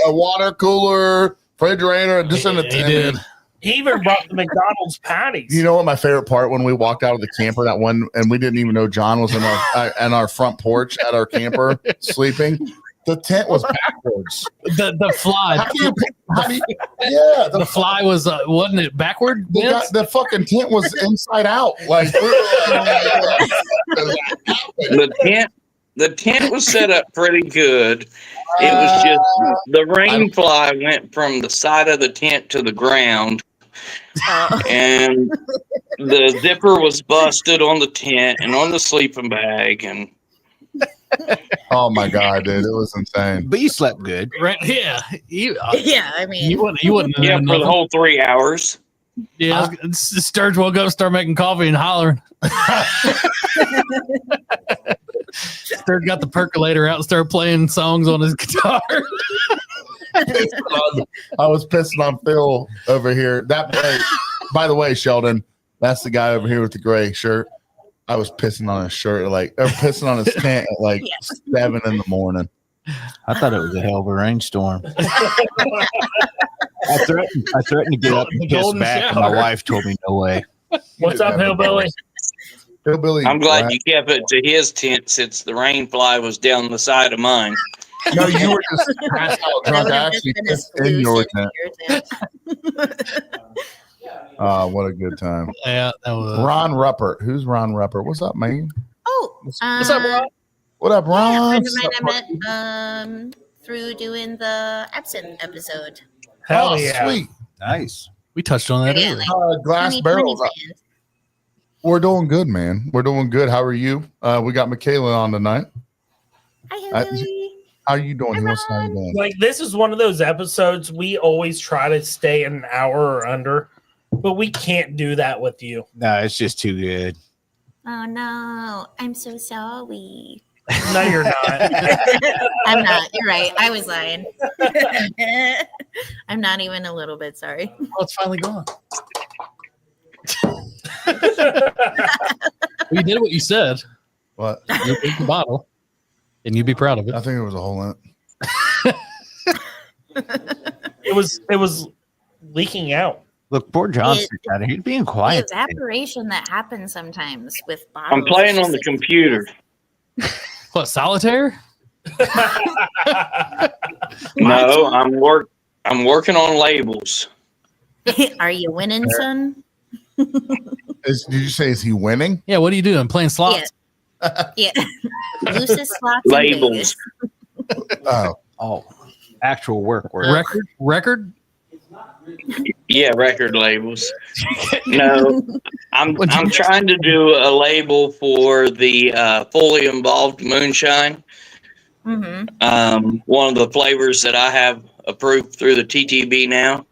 a water cooler, refrigerator, just in a He tent. did. he even brought the McDonald's patties. You know what my favorite part when we walked out of the camper that one, and we didn't even know John was in our front porch at our camper sleeping. The tent was backwards. The fly. How do you yeah, The fly was wasn't it backward? Vince? the fucking tent was inside out. Like The tent was set up pretty good. It was just the rain fly went from the side of the tent to the ground, and the zipper was busted on the tent and on the sleeping bag. And oh my god, dude, it was insane. But you slept good. Right? Yeah. Yeah, I mean, You wouldn't. yeah, know for the nothing. whole 3 hours. Yeah, Sturge woke up, started making coffee and hollering. Sturge got the percolator out and started playing songs on his guitar. I was pissing on Phil over here. By the way, Sheldon, that's the guy over here with the gray shirt. I was pissing on his shirt, pissing on his tent at like 7 in the morning. I thought it was a hell of a rainstorm. I threatened to get up and piss Golden back, and shower. my wife told me no way. What's up, Hillbilly? Hillbilly. I'm glad you kept it to his tent since the rain fly was down the side of mine. No, you were just passed out That drunk. would I have just actually been a pissed in your solution tent. to your tent. What a good time. Yeah, that was Ron Ruppert. Who's Ron Ruppert? What's up, man? Oh, What's up, Rob? What up, Ron? yeah, a friend of What's mine up, I met through doing the absinthe episode. Hell oh, yeah. sweet. Nice. We touched on that Yeah, earlier. like Glass 2020 barrels. fans. We're doing good, man. We're doing good. How are you? We got Mykala on tonight. Hi, Hillbilly. How are you doing? Hi, He wants to know how you Ron. doing. Like, this is one of those episodes we always try to stay an hour or under, but we can't do that with you. No, it's just too good. Oh no, I'm so sorry. No, you're not. I'm not. You're right. I was lying. I'm not even a little bit sorry. Oh, it's finally gone. You did what you said. What? You beat the bottle, and you'd be proud of I it. think it was a hole in it. It was leaking out. Look, poor Johnson out here. He's being The quiet. evaporation that happens sometimes with bottles. I'm playing is on the just like- computer. What, solitaire? No, I'm working on labels. Are you winning, son? Did you say, is he winning? Yeah, what are you doing? Playing slots? Yeah. Loosest slots in Labels. Vegas. Oh, Oh, actual work. Record? Yeah, record labels. No, I'm trying to do a label for the fully involved moonshine. Mm-hmm. One of the flavors that I have approved through the TTB now.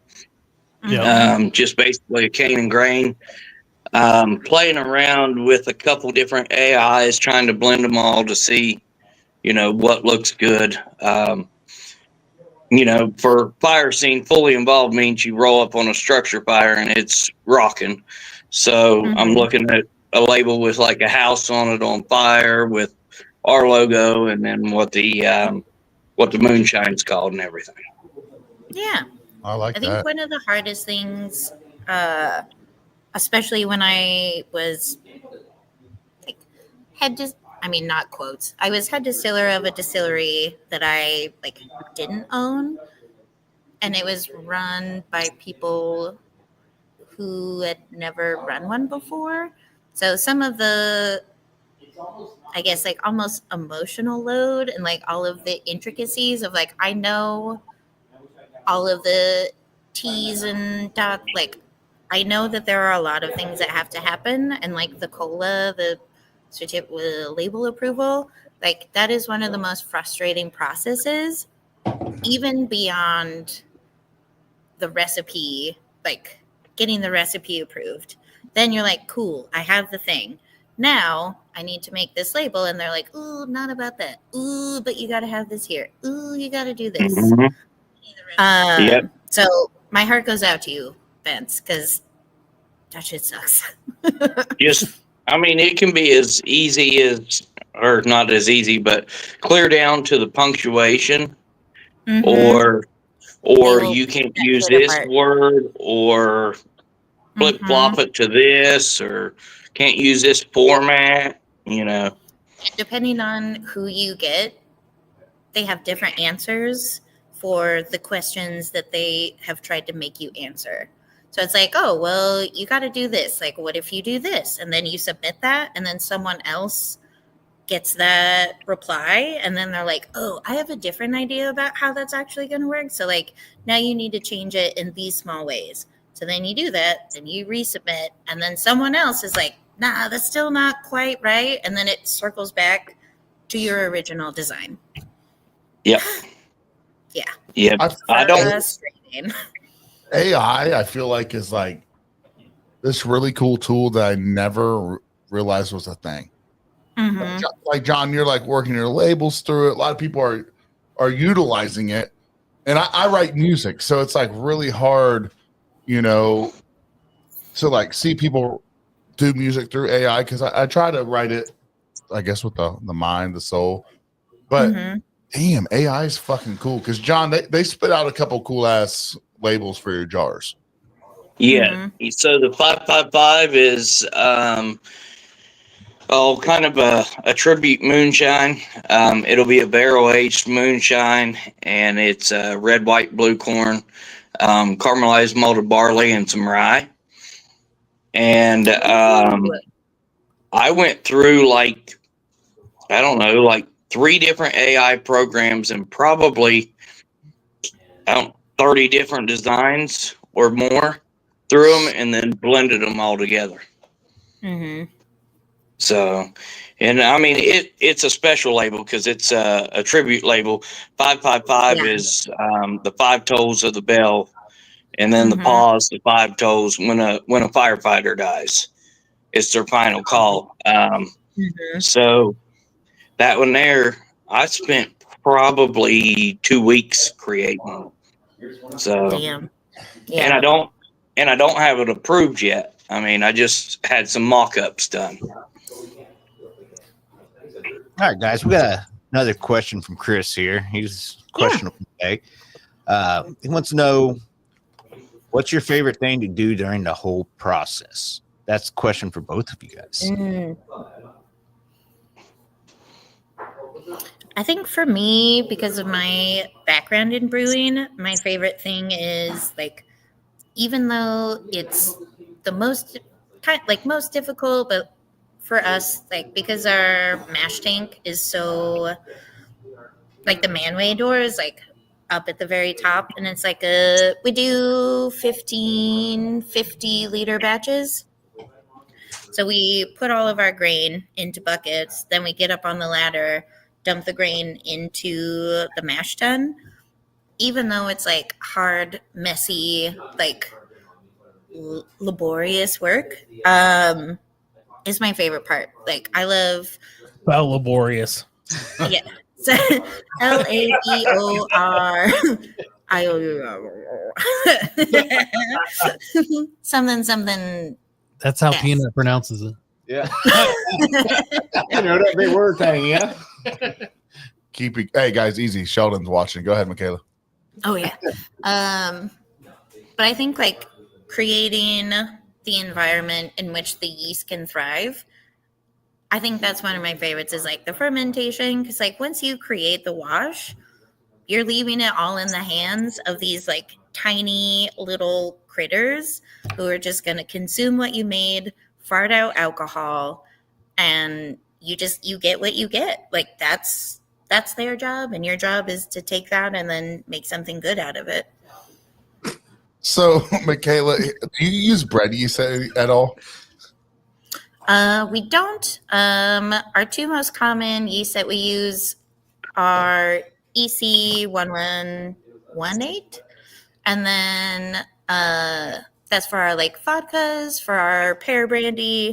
Yeah. Just basically a cane and grain. Playing around with a couple different AIs, trying to blend them all to see, what looks good. For fire scene, fully involved means you roll up on a structure fire and it's rocking. So I'm looking at a label with like a house on it on fire with our logo and then what the moonshine's called and everything. Yeah. I like I think that. one of the hardest things, especially when I was like not quotes. I was head distiller of a distillery that I didn't own, and it was run by people who had never run one before. So some of the, I guess, almost emotional load and all of the intricacies of I know all of the T's and dots. I know that there are a lot of things that have to happen, and the COLA, the certificate label approval, that is one of the most frustrating processes, even beyond the recipe, getting the recipe approved. Then you're cool, I have the thing. Now I need to make this label, and they're ooh, not about that. Ooh, but you got to have this here. Ooh, you got to do this. Yep. So my heart goes out to you, Vince, because that shit sucks. It can be as easy as, or not as easy, but clear down to the punctuation, or you can't use this word, or flip flop it to this, or can't use this format. Depending on who you get, they have different answers for the questions that they have tried to make you answer. So it's oh, well, you got to do this. What if you do this? And then you submit that, and then someone else gets that reply, and then they're oh, I have a different idea about how that's actually going to work. So now you need to change it in these small ways. So then you do that, then you resubmit, and then someone else is nah, that's still not quite right. And then it circles back to your original design. Yep. Yeah. Yep. I don't. Frustrating. AI, I feel is this really cool tool that I never realized was a thing. John, you're working your labels through it. A lot of people are utilizing it, and I write music, so it's really hard, to see people do music through AI, because I try to write it, I guess, with the mind, the soul, but damn, AI is fucking cool. Because John, they spit out a couple cool ass labels for your jars. Yeah. So the 555 is kind of a tribute moonshine. It'll be a barrel aged moonshine, and it's red, white, blue corn, caramelized malted barley, and some rye. And I went through like 3 different AI programs and probably 30 different designs or more through them, and then blended them all together. So, and I mean, it's a special label because it's a tribute label. 555 is the 5 tolls of the bell, and then the pause, the 5 tolls when a firefighter dies. It's their final call. So that one there, I spent probably 2 weeks creating. So, Damn. and I don't have it approved yet. I mean, I just had some mock-ups done. All right, guys, we got another question from Chris here. He's questionable today. He wants to know, what's your favorite thing to do during the whole process? That's a question for both of you guys. I think for me, because of my background in brewing, my favorite thing is like, even though it's the most difficult, but for us, like, because our mash tank is so, like, the manway door is like up at the very top, and it's like we do 50 liter batches. So we put all of our grain into buckets, then we get up on the ladder, dump the grain into the mash tun. Even though it's like hard, messy, like laborious work, is my favorite part. Like, I love laborious. Yeah. So LABORIOU something. That's how Peanut pronounces it. Yeah. You know that big word thing, yeah. Keep it. Hey guys, easy. Sheldon's watching. Go ahead, Mykala. Oh yeah. But I think like creating the environment in which the yeast can thrive, I think that's one of my favorites, is like the fermentation. Because like once you create the wash, you're leaving it all in the hands of these like tiny little critters who are just going to consume what you made, fart out alcohol, and you get what you get. Like that's their job, and your job is to take that and then make something good out of it. So, Mykala, do you use bread yeast at all? We don't. Our 2 most common yeast that we use are EC 1118, and then that's for our like vodkas, for our pear brandy,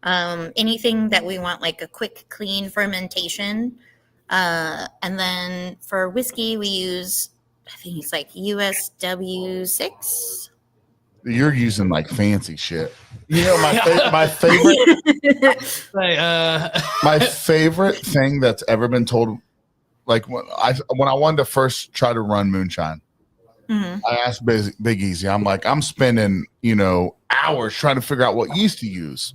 anything that we want like a quick, clean fermentation. And then for whiskey, we use, I think it's like USW6. You're using like fancy shit. You know, my favorite my favorite thing that's ever been told, like when I wanted to first try to run moonshine, I asked Big Easy. I'm like, I'm spending hours trying to figure out what yeast to use.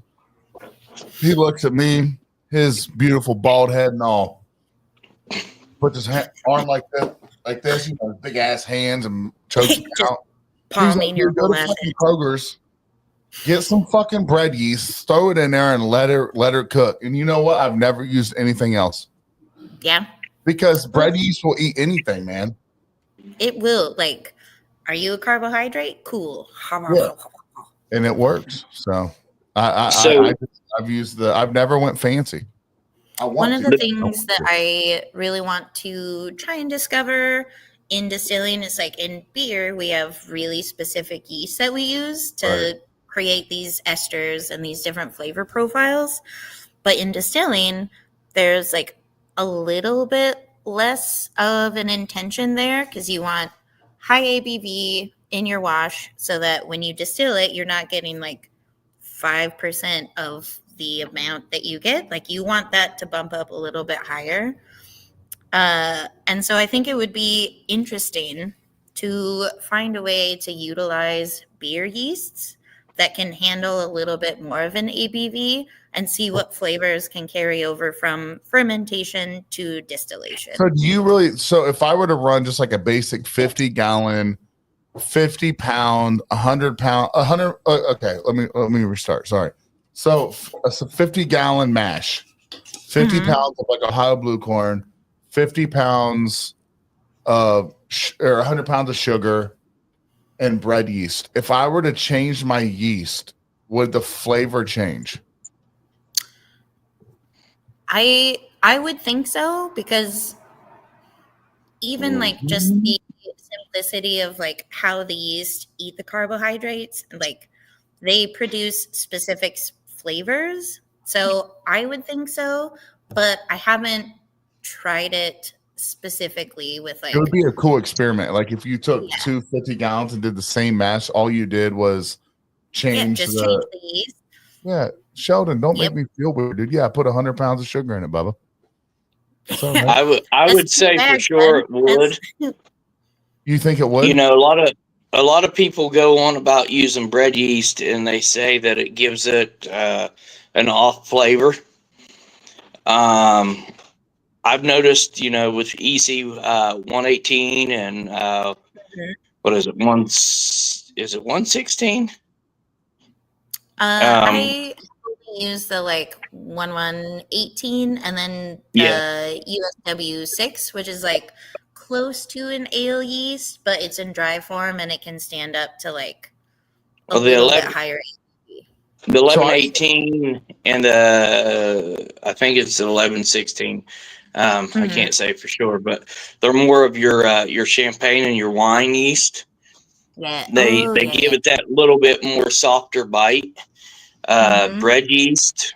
He looks at me, his beautiful bald head and all, puts his arm like this, big ass hands, and chokes it out. Palming your go to fucking Kroger's, get some fucking bread yeast, throw it in there, and let her cook. And you know what? I've never used anything else. Yeah. Because bread yeast will eat anything, man. It will. Like, are you a carbohydrate? Cool. Yeah. And it works. So I've never went fancy. One of the things that I really want to try and discover in distilling is like in beer, we have really specific yeast that we use to create these esters and these different flavor profiles. But in distilling, there's like a little bit less of an intention there, because you want high ABV in your wash so that when you distill it, you're not getting like 5% of the amount that you get. Like, you want that to bump up a little bit higher. And so I think it would be interesting to find a way to utilize beer yeasts that can handle a little bit more of an ABV and see what flavors can carry over from fermentation to distillation. So do you really? So if I were to run just like a basic 50-gallon, 50-pound, 100-pound, 100. Okay, let me restart. Sorry. So it's a 50-gallon mash, 50 pounds of like Ohio blue corn, 50 pounds of or 100 pounds of sugar, and bread yeast. If I were to change my yeast, would the flavor change? I would think so, because even like just the simplicity of like how the yeast eat the carbohydrates, like they produce specific flavors. So I would think so, but I haven't tried it specifically with like. It would be a cool experiment. Like if you took 2 50 gallons and did the same mash, all you did was change change the yeast. Yeah, Sheldon, don't make me feel weird, dude. Yeah, I put 100 pounds of sugar in it, Bubba. So, I would say for sure it would. You think it would? You know, a lot of people go on about using bread yeast, and they say that it gives it an off flavor. I've noticed, you know, with EC 118 and what is it? Is it 116? I use the like 1118 and then the USW 6, which is like close to an ale yeast, but it's in dry form and it can stand up to like a little bit higher. The 1118 and I think it's the 1116. I can't say for sure, but they're more of your champagne and your wine yeast. Yeah, they give it that little bit more softer bite. Bread yeast,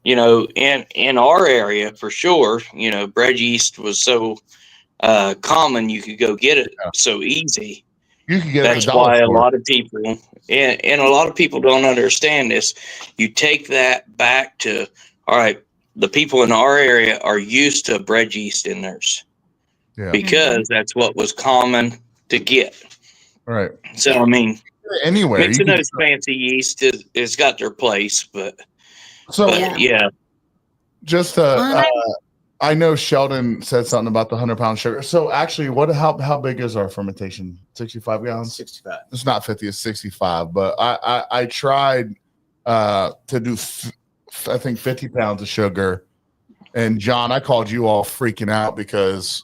you know, in our area for sure, you know, bread yeast was so common, you could go get it so easy. You can get That's why a lot of people and a lot of people don't understand this. You take that back to, all right, the people in our area are used to bread yeast in theirs because that's what was common to get. Right. So, I mean, anywhere mixing those fancy yeast has got their place, but just I know Sheldon said something about the 100-pound sugar. So actually, how big is our fermentation? 65 gallons? 65. It's not 50, it's 65. But I tried to do I think 50 pounds of sugar. And John, I called you all freaking out because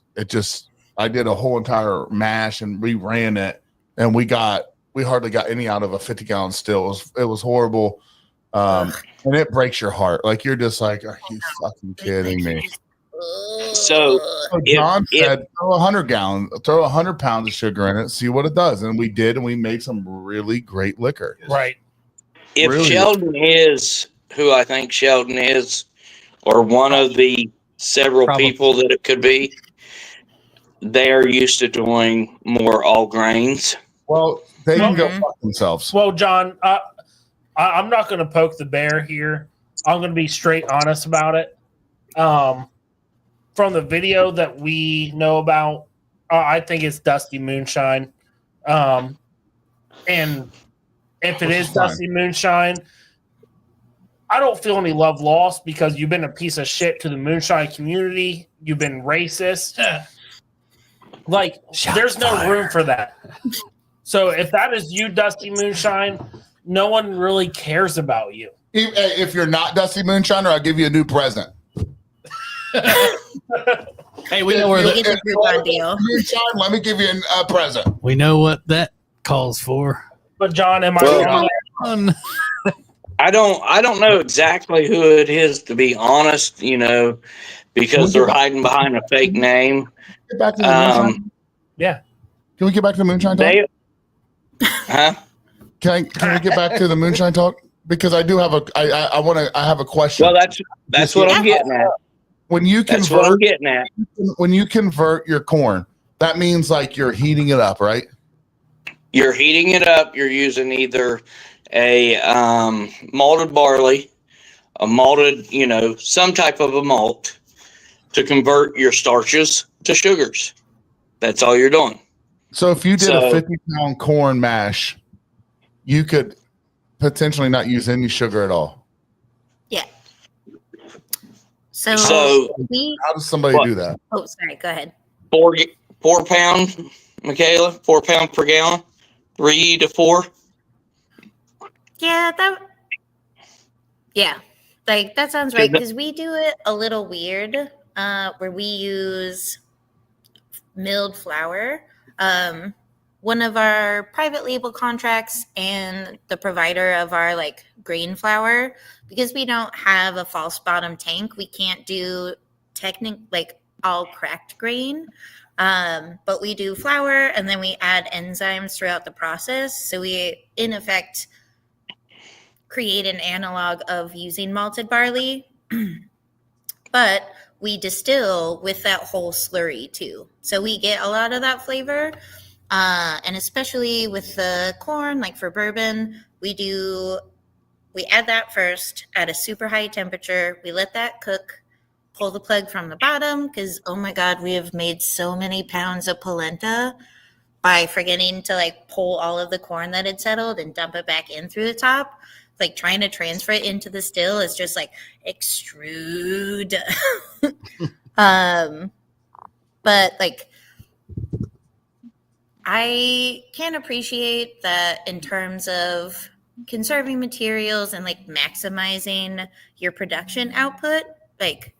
I did a whole entire mash and reran it, and we hardly got any out of a 50-gallon still. It was horrible. And it breaks your heart. Like you're just like, are you fucking kidding me? So John said, throw 100 pounds of sugar in it, see what it does. And we did, and we made some really great liquor. Right. If really Sheldon is who I think Sheldon is, or one of the several people that it could be, they're used to doing more all grains. Well, they can go fuck themselves. Well, John, I'm not going to poke the bear here. I'm going to be straight honest about it. From the video that we know about, I think it's Dusty Moonshine. And if it is Dusty Moonshine, I don't feel any love lost because you've been a piece of shit to the moonshine community. You've been racist. Like, there's no room for that. So if that is you, Dusty Moonshine, no one really cares about you. If you're not Dusty Moonshine, I'll give you a new present. Hey, we know where Moonshine, let me give you a present. We know what that calls for. But John, am I wrong? I don't know exactly who it is, to be honest, you know, because they're hiding behind a fake name. Get back to the moonshine. Yeah. Can we get back to the moonshine talk? Can we get back to the moonshine talk? Because I do have I have a question. Well, that's what I'm getting at. When you that's what I'm getting at. When you convert your corn, that means like you're heating it up, right? You're heating it up. You're using either a malted barley, a malted, you know, some type of a malt to convert your starches to sugars. That's all you're doing. So if you did So- a 50-pound corn mash, you could potentially not use any sugar at all. Yeah. So, So- we. How does somebody What? do that? Oh, sorry. Go ahead. 4 pound, Michaela, 4 pound per gallon, 3 to 4. Yeah, like that sounds right because we do it a little weird, where we use milled flour. One of our private label contracts and the provider of our like grain flour, because we don't have a false bottom tank, we can't do like all cracked grain. But we do flour and then we add enzymes throughout the process. So we, in effect, create an analog of using malted barley, but we distill with that whole slurry too. So we get a lot of that flavor. And especially with the corn, like for bourbon, we add that first at a super high temperature. We let that cook, pull the plug from the bottom, because, oh my God, we have made so many pounds of polenta by forgetting to like pull all of the corn that had settled and dump it back in through the top. Like trying to transfer it into the still is just like extrude. But like, I can appreciate that in terms of conserving materials and like maximizing your production output. Like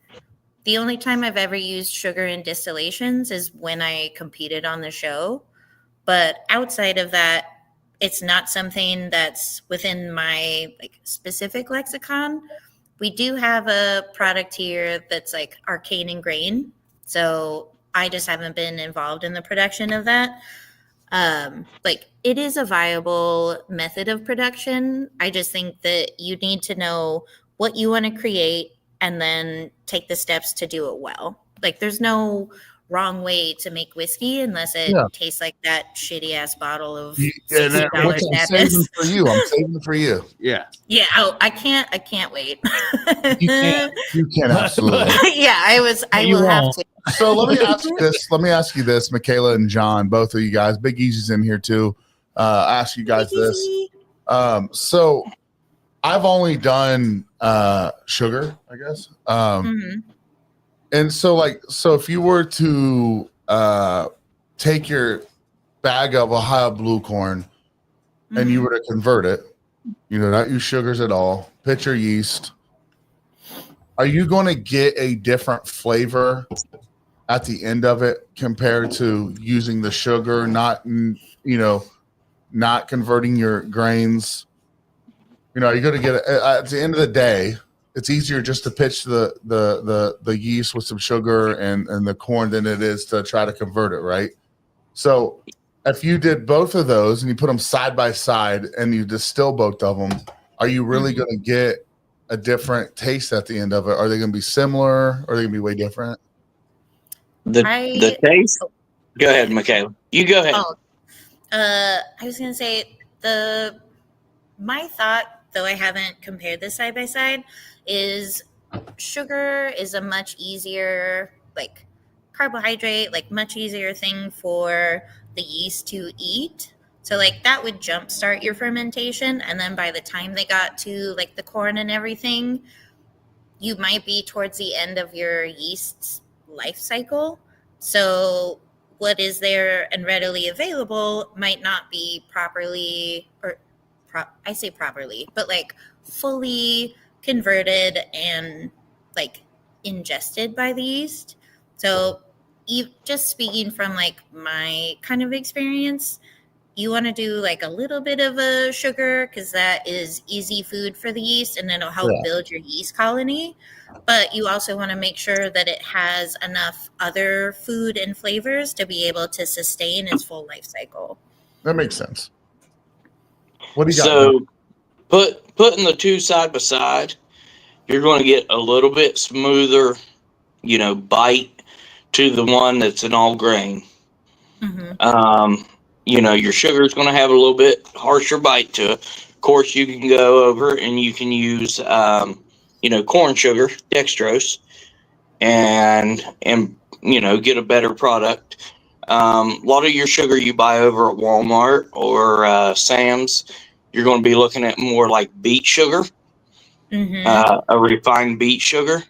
the only time I've ever used sugar in distillations is when I competed on the show. But outside of that, it's not something that's within my like specific lexicon. We do have a product here that's like arcane and grain. So I just haven't been involved in the production of that. Like it is a viable method of production. I just think that you need to know what you want to create and then take the steps to do it well. Like there's no wrong way to make whiskey unless it tastes like that shitty ass bottle of $60 I'm saving for you. I'm saving for you. Yeah. Yeah. Oh, I can't wait. You can absolutely. Yeah, I will have to. So let me ask you this. Let me ask you this, Mykala and John, both of you guys. Big Easy's in here too. Ask you guys this. So I've only done sugar, I guess. And so if you were to take your bag of Ohio blue corn and you were to convert it, not use sugars at all, pitch your yeast, are you going to get a different flavor at the end of it compared to using the sugar, not converting your grains? You're going to get at the end of the day, it's easier just to pitch the yeast with some sugar and the corn than it is to try to convert it, right? So if you did both of those and you put them side by side and you distill both of them, are you really going to get a different taste at the end of it? Are they going to be similar? Or are they going to be way different? The taste. Go ahead, Mykala. You go ahead. I was going to say my thought, though I haven't compared this side by side, is sugar is a much easier like carbohydrate, like much easier thing for the yeast to eat. So like that would jumpstart your fermentation, and then by the time they got to like the corn and everything, you might be towards the end of your yeast's life cycle. So what is there and readily available might not be properly, or I say properly, but like fully converted and like ingested by the yeast. So just speaking from like my kind of experience, you want to do like a little bit of a sugar because that is easy food for the yeast and it'll help build your yeast colony. But you also want to make sure that it has enough other food and flavors to be able to sustain its full life cycle. That makes sense. What do you got? So putting the two side by side, you're going to get a little bit smoother, bite to the one that's an all grain. Your sugar is going to have a little bit harsher bite to it. Of course, you can go over and you can use, corn sugar, dextrose, and get a better product. A lot of your sugar you buy over at Walmart or Sam's, you're going to be looking at more like beet sugar, a refined beet sugar.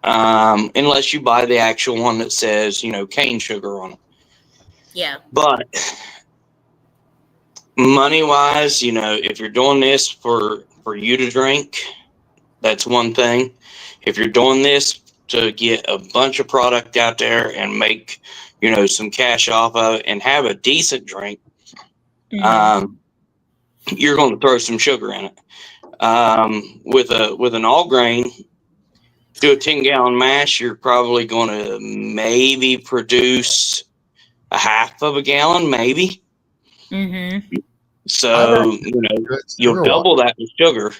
Unless you buy the actual one that says, cane sugar on it. Yeah. But money wise, if you're doing this for you to drink, that's one thing. If you're doing this to get a bunch of product out there and make, some cash off of it and have a decent drink, you're going to throw some sugar in it. With an all grain, do a 10-gallon mash, you're probably going to maybe produce a half of a gallon, maybe. So, you'll double that with sugar.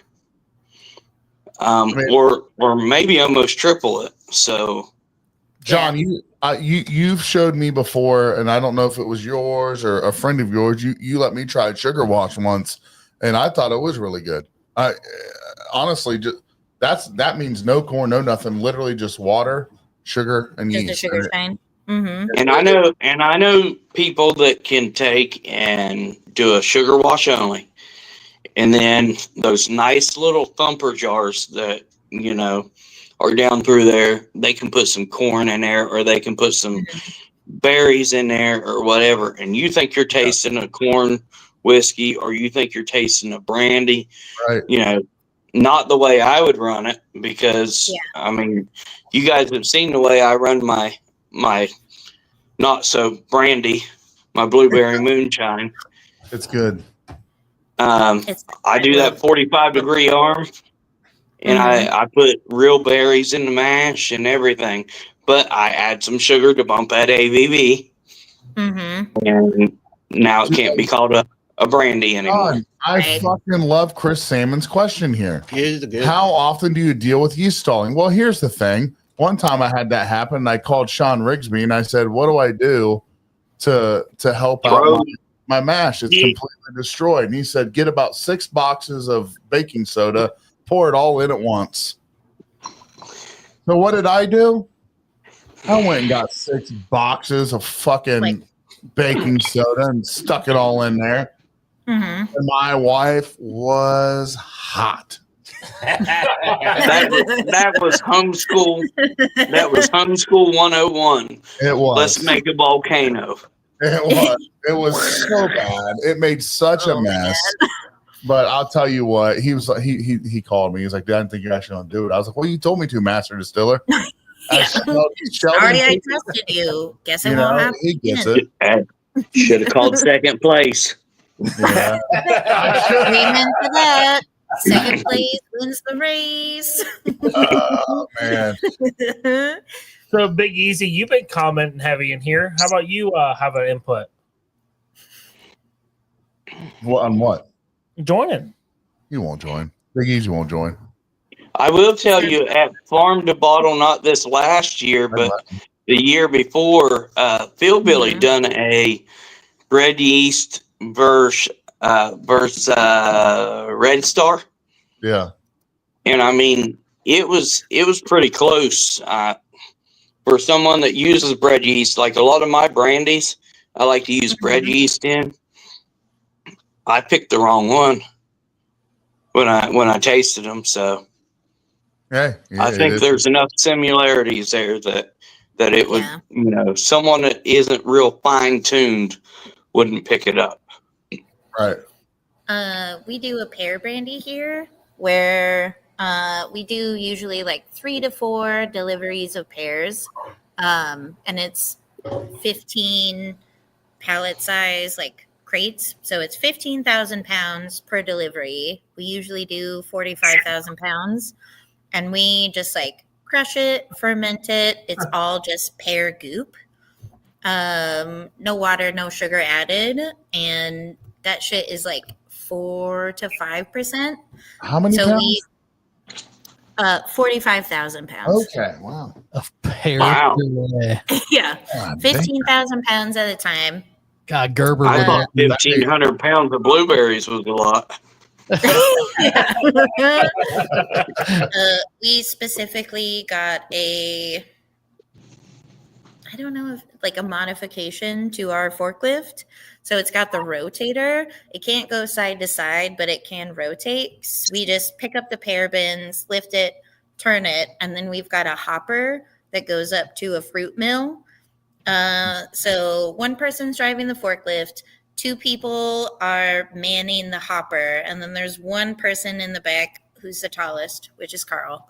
Or maybe almost triple it. So, John, you've showed me before, and I don't know if it was yours or a friend of yours. You let me try sugar wash once, and I thought it was really good. I honestly that means no corn, no nothing. Literally just water, sugar, and just yeast. a sugar shine. And I know people that can take and do a sugar wash only, and then those nice little thumper jars that are down through there. They can put some corn in there, or they can put some berries in there, or whatever. And you think you're tasting a corn whiskey, or you think you're tasting a brandy, right? Not the way I would run it, because I mean, you guys have seen the way I run my not so brandy, my blueberry moonshine. It's good. I do that 45-degree arm, and I put real berries in the mash and everything, but I add some sugar to bump that ABV, and now it can't be called a brandy anymore. I fucking love Chris Salmon's question here. How often do you deal with yeast stalling? Well, here's the thing. One time I had that happen, and I called Sean Rigsby, and I said, what do I do to help out my mash? It's completely destroyed. And he said, get about 6 boxes of baking soda, pour it all in at once. So what did I do? I went and got 6 boxes of fucking baking soda and stuck it all in there. And my wife was hot. that was homeschool. That was homeschool 101. It was. Let's make a volcano. It was so bad. It made such a mess. Man. But I'll tell you what, he was like, he called me. He was like, I didn't think you're actually gonna do it. I was like, well, you told me to, Master Distiller. Sorry, I trusted you. Guess it won't happen. He gets it. Should have called second place. Yeah. Amen to that. Second place wins the race. Oh man. So Big Easy, you've been commenting heavy in here. How about you have an input? What on what? Joining. You won't join. Big Easy won't join. I will tell you, at Farm to Bottle, not this last year, but the year before, Phil Billy done a red yeast versus Red Star. Yeah. And I mean, it was pretty close. For someone that uses bread yeast, like a lot of my brandies, I like to use bread yeast in. I picked the wrong one when I tasted them. So I think there's enough similarities there that it would, someone that isn't real fine tuned wouldn't pick it up. Right. We do a pear brandy here where we do usually like 3 to 4 deliveries of pears. And it's 15 pallet size, like crates. So it's 15,000 pounds per delivery. We usually do 45,000 pounds. And we just like crush it, ferment it. It's all just pear goop. No water, no sugar added. And that shit is like 4 to 5%. How many pounds? 45,000 pounds. Okay, wow. Of pear. Wow. Yeah. 15,000 pounds at a time. God, Gerber. I thought 1,500 pounds of blueberries was a lot. We specifically got a I don't know if like a modification to our forklift. So it's got the rotator. It can't go side to side, but it can rotate. So we just pick up the pear bins, lift it, turn it, and then we've got a hopper that goes up to a fruit mill. So one person's driving the forklift, 2 people are manning the hopper, and then there's one person in the back who's the tallest, which is Carl,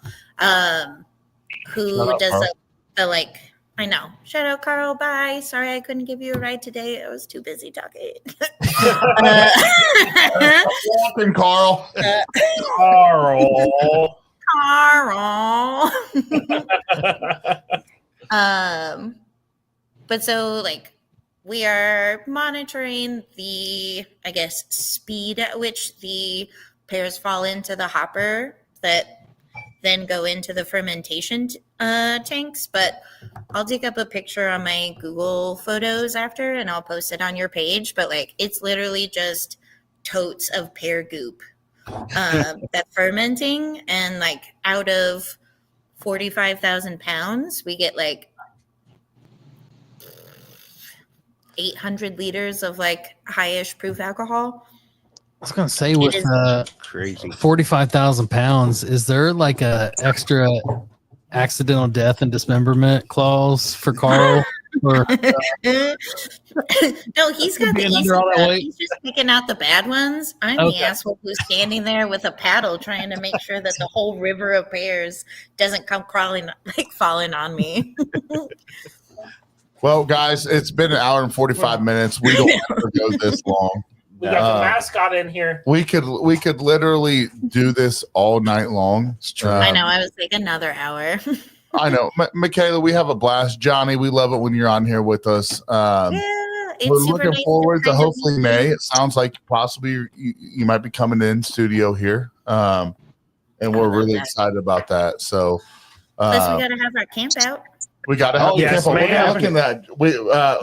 who does the like. I know. Shout out, Carl. Bye. Sorry I couldn't give you a ride today. I was too busy talking. Walking, Carl. Carl. But so like we are monitoring the, I guess, speed at which the pears fall into the hopper that then go into the fermentation tanks. But I'll dig up a picture on my Google Photos after and I'll post it on your page. But like it's literally just totes of pear goop that's fermenting, and like out of 45,000 pounds we get like 800 liters of like high-ish proof alcohol. I was gonna say with Crazy. 45,000 pounds, is there like a extra accidental death and dismemberment clause for Carl? Or, No, he's got the being easy under all that stuff. weight? He's just picking out the bad ones. I'm Okay. the asshole who's standing there with a paddle trying to make sure that the whole river of pears doesn't come crawling, like falling on me. Well, guys, it's been an hour and 45 minutes. We don't want to go this long. We got the mascot in here. We could literally do this all night long. I know. I was like another hour. I know. Mykala, we have a blast. Johnny, we love it when you're on here with us. Yeah, it's We're super looking nice forward to kind of hopefully meet May. you. It sounds like possibly you might be coming in studio here. And we're love really that. excited about that. So Plus, we got to have our camp out. we got to have Oh, yes, we're ma'am. looking at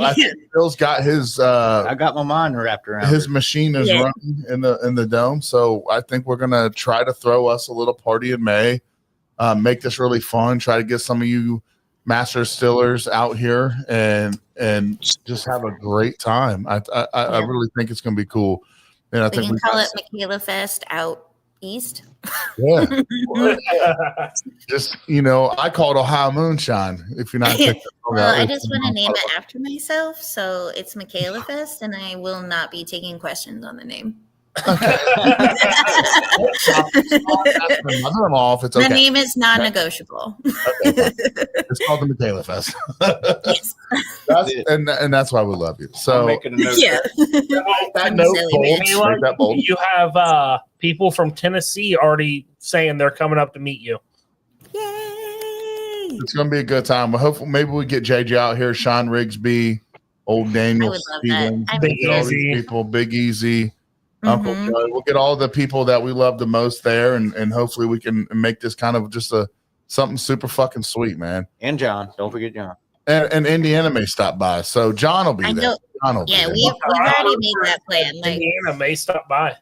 I think Bill's got his I got my mind wrapped around his it. machine is Yeah. running in the dome. So I think we're gonna try to throw us a little party in May. Make this really fun. Try to get some of you master distillers out here and just have a great time. I really think it's gonna be cool. And I We think can call got it Mykala Fest out east. yeah. Just I call it Ohio Moonshine. If you're not checking it Well, out, I it's just want to name it after myself, so it's Mykala Fest, and I will not be taking questions on the name. my mother-in-law if it's The okay. name is non-negotiable. It's called the Mykala Fest. Yes. and that's why we love you. I'm So making a note. Yeah. that I'm note silly, bold, man. make that bold. You have people from Tennessee already saying they're coming up to meet you. Yay! It's gonna be a good time. We hopefully maybe we get JJ out here, Sean Rigsby, old I Daniel would love that. Stevens, I'm Big get all Easy. these people, Big Easy, Uncle Mhm. Joe. We'll get all the people that we love the most there, and hopefully we can make this kind of just something super fucking sweet, man. And John. Don't forget John. And Indiana may stop by, so John will be I there. know. John will be Yeah, there. we've already made that plan. Like, Indiana may stop by.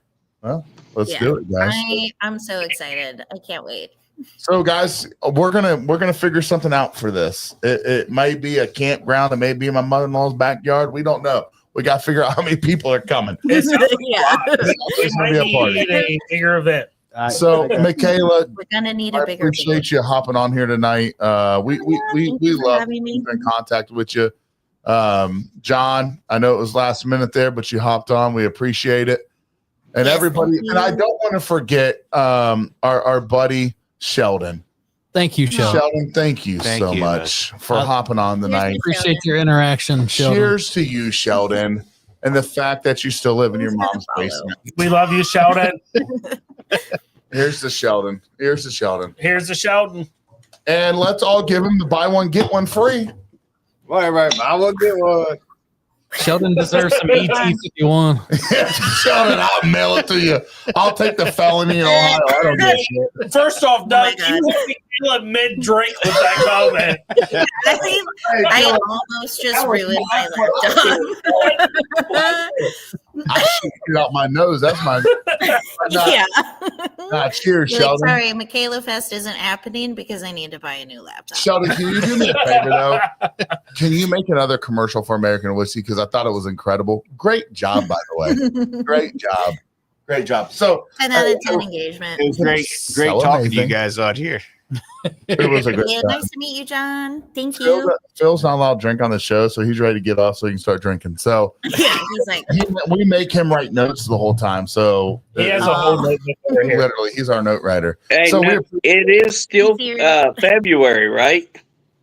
Let's yeah. do it, guys. I'm so excited. I can't wait. So, guys, we're gonna figure something out for this. It may be a campground. It may be in my mother-in-law's backyard. We don't know. We got to figure out how many people are coming. It's Yeah, It's gonna be a party. need a bigger event. So, Mykala, we're gonna need I a bigger appreciate you hopping on here tonight. We Thank you for love having me. being in contact with you. John, I know it was last minute there, but you hopped on. We appreciate it. And Yes, everybody, thank and I you. don't want to forget our buddy Sheldon. Thank you, Sheldon. Sheldon, thank you Thank so you, much for Uh, hopping on tonight. Cheers. Appreciate your interaction, Sheldon. Cheers to you, Sheldon, and the fact that you still live in your Who's gonna mom's follow? basement. We love you, Sheldon. Here's the Sheldon. Here's the Sheldon. Here's the Sheldon. And let's all give him the buy one, get one free. Right. I will get one. Sheldon deserves some ET51. Sheldon, I'll mail it to you. I'll take the felony in Ohio. I don't give a shit. First off, my Doug, God. you would be feeling mid-drink with that comment. I almost just ruined my laptop. I shoot it out my nose. That's my. Yeah. Cheers, You're like, Sheldon. sorry, Mykala Fest isn't happening because I need to buy a new laptop. Sheldon, can you do me a favor though? Can you make another commercial for American whiskey? Because I thought it was incredible. Great job, by the way. Great job. Great job. So 10 out of 10 engagement. It was great So talking to you amazing. guys out here. It was a great Yeah, time. nice to meet you, John. Thank you. Phil's not allowed to drink on the show, so he's ready to get off so he can start drinking. So Yeah, he's like, we make him write notes the whole time. So He has a whole notebook over here. literally, he's our note writer. Hey, So no, it is still February, right?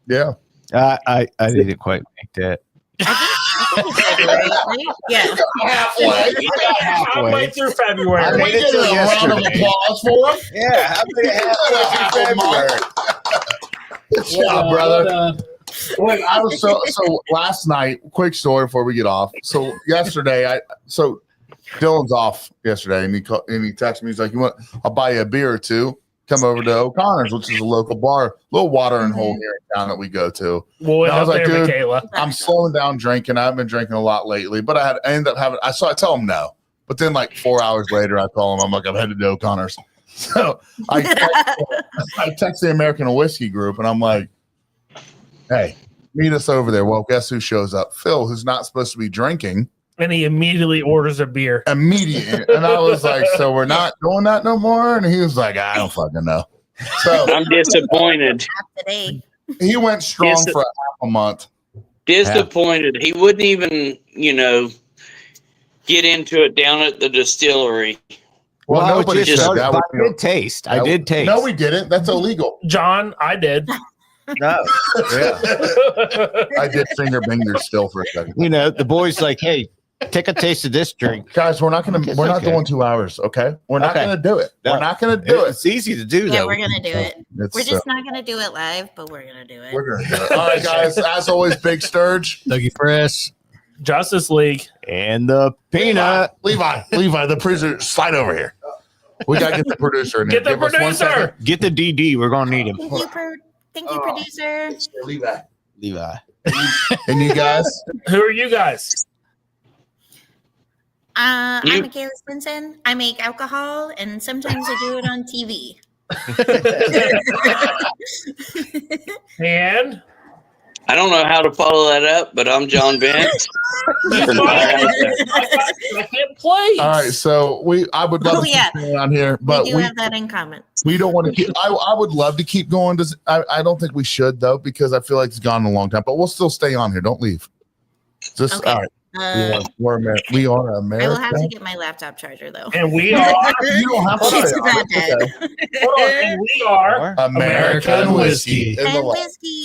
Yeah. I didn't quite make that. I think it's February, right? Yeah. Halfway through February. I We made it get till a round of yesterday. applause for him. Yeah, I made it halfway through February. Good job, brother. Wait, I was so last night. Quick story before we get off. So yesterday, Dylan's off yesterday, and he texted me. He's like, I'll buy you a beer or two. Come over to O'Connor's, which is a local bar, little watering hole here in town that we go to. Well, And I was like, there, dude, Mykala. I'm slowing down drinking. I haven't been drinking a lot lately, but I ended up having. I tell him no, but then like 4 hours later, I call him. I'm like, I'm headed to O'Connor's. So I text the American Whiskey group, and I'm like, hey, meet us over there. Well, guess who shows up? Phil, who's not supposed to be drinking. And he immediately orders a beer. Immediate. And I was like, so we're not doing that no more? And he was like, I don't fucking know. So I'm disappointed. Today. he went strong for half a month. Disappointed. He wouldn't even, get into it down at the distillery. Well, I was nobody just- said that. I did taste. I did taste. No, we didn't. That's illegal. John, I did. No. Yeah. I did finger bangers still for a second. The boys like, hey, take a taste of this drink. Guys, we're not okay. doing 2 hours, okay? We're not Okay. gonna do it. No. We're not gonna do it. It's easy to do, Yeah, though. we're going to do it. It's, We're just not going to do it live, but we're going to do it. we're gonna do it. All right, guys. As always, Big Sturge. Dougie Fresh. Justice League. And the peanut. Levi, the producer, slide over here. We gotta get the producer in here. Get the Give us 1 second. producer. Get the DD. We're going to need him. Thank you, producer. Levi. And you guys, Who are you guys? I'm Mykala Stinson. I make alcohol, and sometimes I do it on TV. And I don't know how to follow that up, but I'm John Vance. I can't play. all right. So I would love to keep going on here, but we do have that in common. we don't want to keep. I would love to keep going. I don't think we should though, because I feel like it's gone a long time. But we'll still stay on here. Don't leave. Just Okay. all right. We are America. I will have to get my laptop charger though. And we are. You don't have It's to. not dead. Hold on, and we are. American whiskey. Whiskey. in the And light. whiskey.